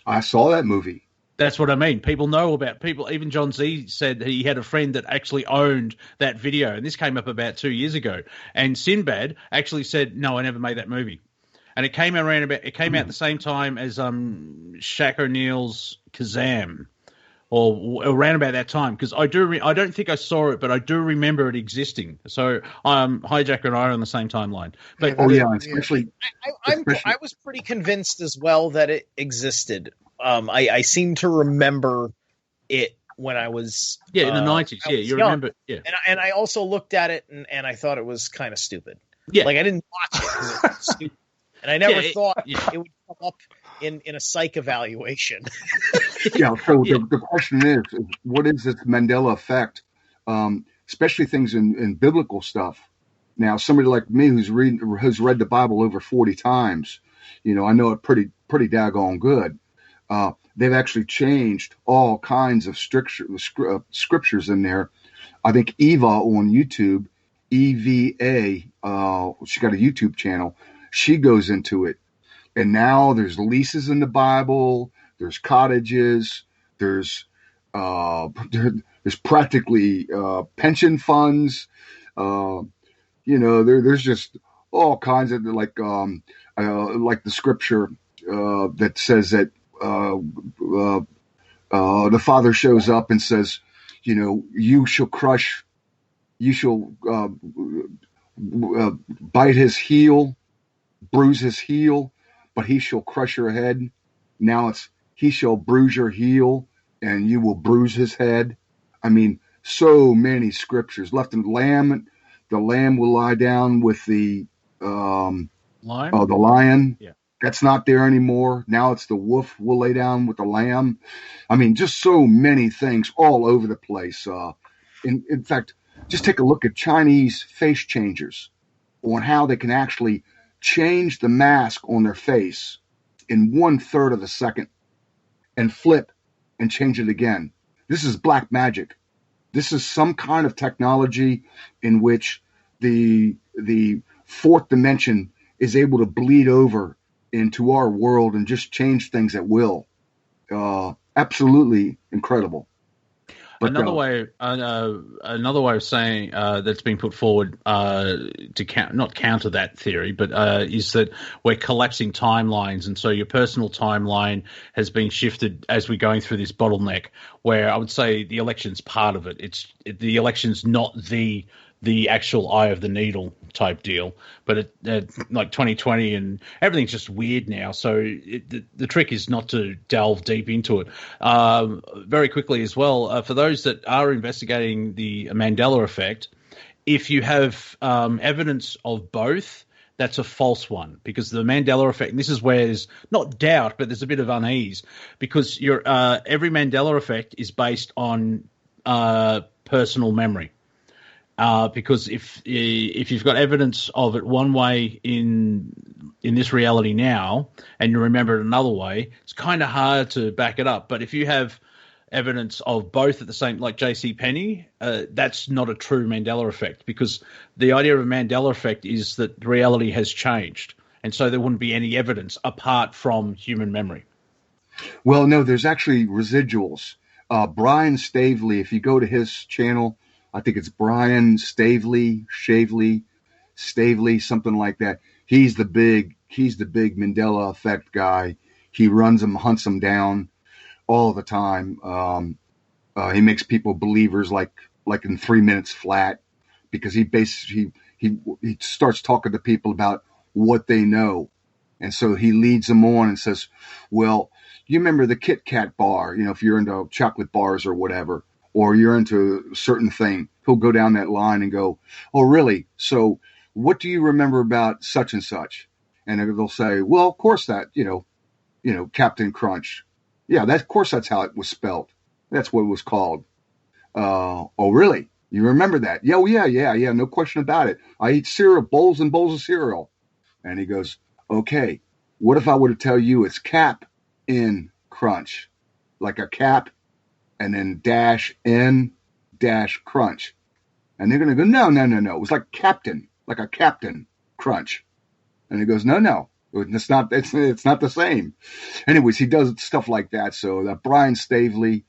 I saw that movie. That's what I mean. People know about people. Even John Z said he had a friend that actually owned that video, and this came up about 2 years ago. And Sinbad actually said, "No, I never made that movie." And it came out the same time as Shaq O'Neal's Kazam, or around about that time. Because I don't think I saw it, but I do remember it existing. So HiJacker and I are on the same timeline. But especially I was pretty convinced as well that it existed. I seem to remember it when I was in the 90s. Yeah, you young. Remember? Yeah, and I also looked at it and I thought it was kind of stupid. Yeah, like I didn't watch it because it was stupid, and I never thought it would come up in a psych evaluation. The question is, what is this Mandela effect? Especially things in biblical stuff. Now, somebody like me who's read the Bible over 40 times, I know it pretty daggone good. They've actually changed all kinds of scriptures in there. I think Eva on YouTube, EVA, she got a YouTube channel. She goes into it. And now there's leases in the Bible. There's cottages. There's practically pension funds. There's just all kinds of like the scripture that says that the father shows up and says, you shall bite his heel, bruise his heel, but he shall crush your head. Now it's he shall bruise your heel and you will bruise his head. I mean, so many scriptures left. And the lamb will lie down with the lion. The lion. Yeah. That's not there anymore. Now it's the wolf will lay down with the lamb. I mean, just so many things all over the place. In fact, just take a look at Chinese face changers on how they can actually change the mask on their face in 1/3 of a second and flip and change it again. This is black magic. This is some kind of technology in which the fourth dimension is able to bleed over into our world and just change things at will. Absolutely incredible. Another way of saying that's been put forward to not counter that theory, but is that we're collapsing timelines, and so your personal timeline has been shifted as we're going through this bottleneck. Where I would say the election's part of it. The election's not the actual eye of the needle type deal, but like 2020 and everything's just weird now. So the trick is not to delve deep into it. Very quickly as well, for those that are investigating the Mandela effect, if you have evidence of both, that's a false one, because the Mandela effect, and this is where there's not doubt, but there's a bit of unease, because every Mandela effect is based on personal memory. Because if you've got evidence of it one way in this reality now, and you remember it another way, it's kind of hard to back it up. But if you have evidence of both at the same, like J.C. Penney, that's not a true Mandela effect, because the idea of a Mandela effect is that reality has changed, and so there wouldn't be any evidence apart from human memory. Well, no, there's actually residuals. Brian Stavely, if you go to his channel, I think it's Brian Stavely, something like that. He's the big Mandela effect guy. He runs them, hunts them down all the time. He makes people believers like in 3 minutes flat, because he starts talking to people about what they know. And so he leads them on and says, well, you remember the Kit Kat bar, if you're into chocolate bars or whatever, or you're into a certain thing, he'll go down that line and go, oh, really? So what do you remember about such and such? And they'll say, well, of course that, Captain Crunch. Yeah, of course that's how it was spelled. That's what it was called. Oh, really? You remember that? Yeah, no question about it. I eat cereal, bowls and bowls of cereal. And he goes, okay, what if I were to tell you it's Cap in Crunch? Like a cap and then dash in dash crunch. And they're going to go, no. It was like captain, like a Captain Crunch. And he goes, no. It's not the same. Anyways, he does stuff like that. So that Brian Stavely,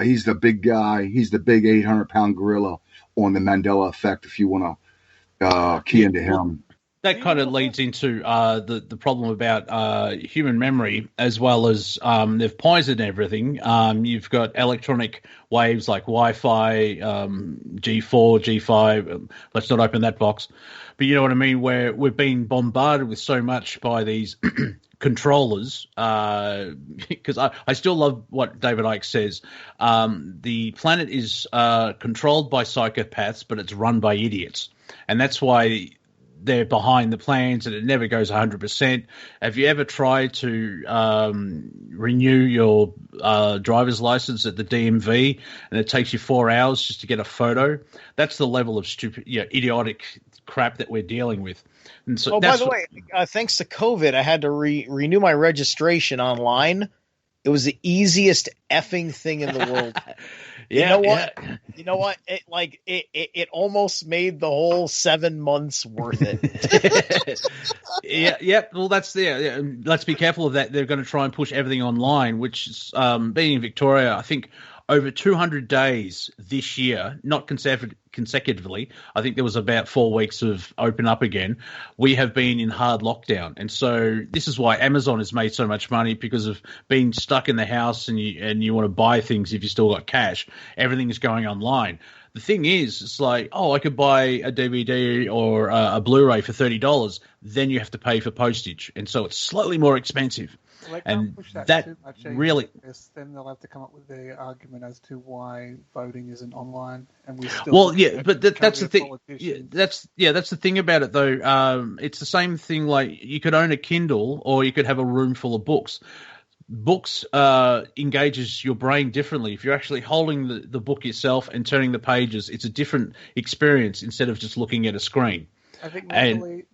he's the big guy. He's the big 800-pound gorilla on the Mandela effect, if you want to key into him. That kind of leads into the problem about human memory, as well as they've poisoned everything. You've got electronic waves like Wi-Fi, G4, G5. Let's not open that box. But you know what I mean, where we've been bombarded with so much by these controllers, because I still love what David Icke says. The planet is controlled by psychopaths, but it's run by idiots. And that's why they're behind the plans, and it never goes 100%. Have you ever tried to renew your driver's license at the DMV, and it takes you 4 hours just to get a photo? That's the level of stupid, idiotic crap that we're dealing with. And so, by the way, thanks to COVID, I had to renew my registration online. It was the easiest effing thing in the world. You know what? It almost made the whole 7 months worth it. Yeah. Well, that's there. Yeah. Let's be careful of that. They're going to try and push everything online, which is, being in Victoria, I think over 200 days this year, not consecutively. I think there was about 4 weeks of open up again. We have been in hard lockdown. And so this is why Amazon has made so much money, because of being stuck in the house, and you want to buy things if you still got cash. Everything is going online. The thing is, it's like, I could buy a DVD or a Blu-ray for $30. Then you have to pay for postage. And so it's slightly more expensive. Well, they and push that too much really, because then they'll have to come up with the argument as to why voting isn't online, and we still. But that's the thing. That's the thing about it, though. It's the same thing. Like, you could own a Kindle, or you could have a room full of books. Books engages your brain differently. If you're actually holding the book yourself and turning the pages, it's a different experience instead of just looking at a screen. I think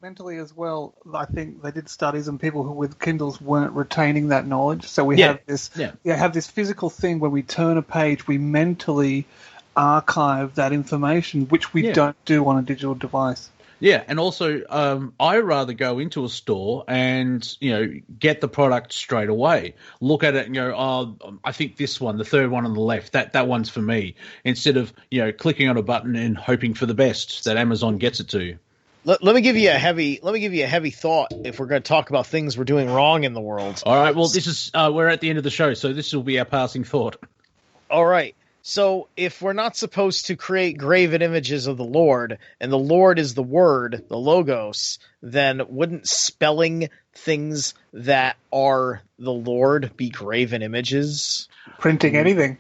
mentally as well, I think they did studies and people who with Kindles weren't retaining that knowledge. So we have this physical thing where we turn a page, we mentally archive that information, which we don't do on a digital device. Yeah, and also I rather go into a store and, get the product straight away. Look at it and go, oh, I think this one, the third one on the left, that one's for me. Instead of, clicking on a button and hoping for the best that Amazon gets it to you. Let me give you a heavy thought if we're going to talk about things we're doing wrong in the world. All right, well, this is we're at the end of the show, so this will be our passing thought. All right. So if we're not supposed to create graven images of the Lord, and the Lord is the word, the logos, then wouldn't spelling things that are the Lord be graven images? Printing anything.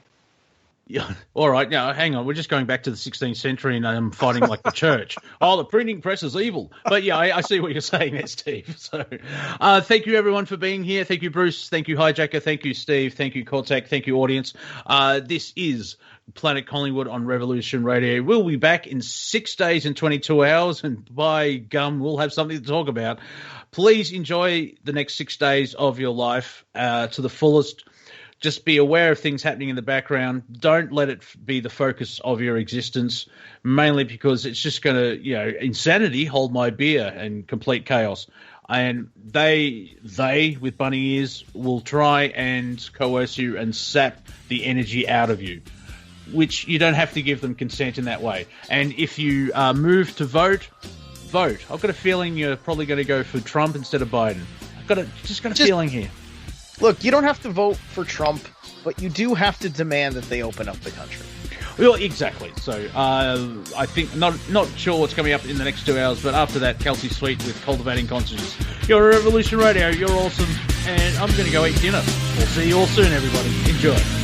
Yeah. All right. Now, hang on. We're just going back to the 16th century and I'm fighting like the church. Oh, the printing press is evil. But yeah, I see what you're saying there, Steve. So thank you, everyone, for being here. Thank you, Bruce. Thank you, HiJacker. Thank you, Steve. Thank you, Cortek. Thank you, audience. This is Planet Collingwood on Revolution Radio. We'll be back in 6 days and 22 hours. And by gum, we'll have something to talk about. Please enjoy the next 6 days of your life to the fullest. Just be aware of things happening in the background. Don't let it be the focus of your existence, mainly because it's just going to, insanity, hold my beer, and complete chaos. And they with bunny ears, will try and coerce you and sap the energy out of you, which you don't have to give them consent in that way. And if you move to vote. I've got a feeling you're probably going to go for Trump instead of Biden. I've got a feeling here. Look, you don't have to vote for Trump, but you do have to demand that they open up the country. Well, exactly. So I think, not sure what's coming up in the next 2 hours, but after that, Kelsey Sweet with Cultivating Consciousness. You're a Revolution Radio. You're awesome. And I'm going to go eat dinner. We'll see you all soon, everybody. Enjoy.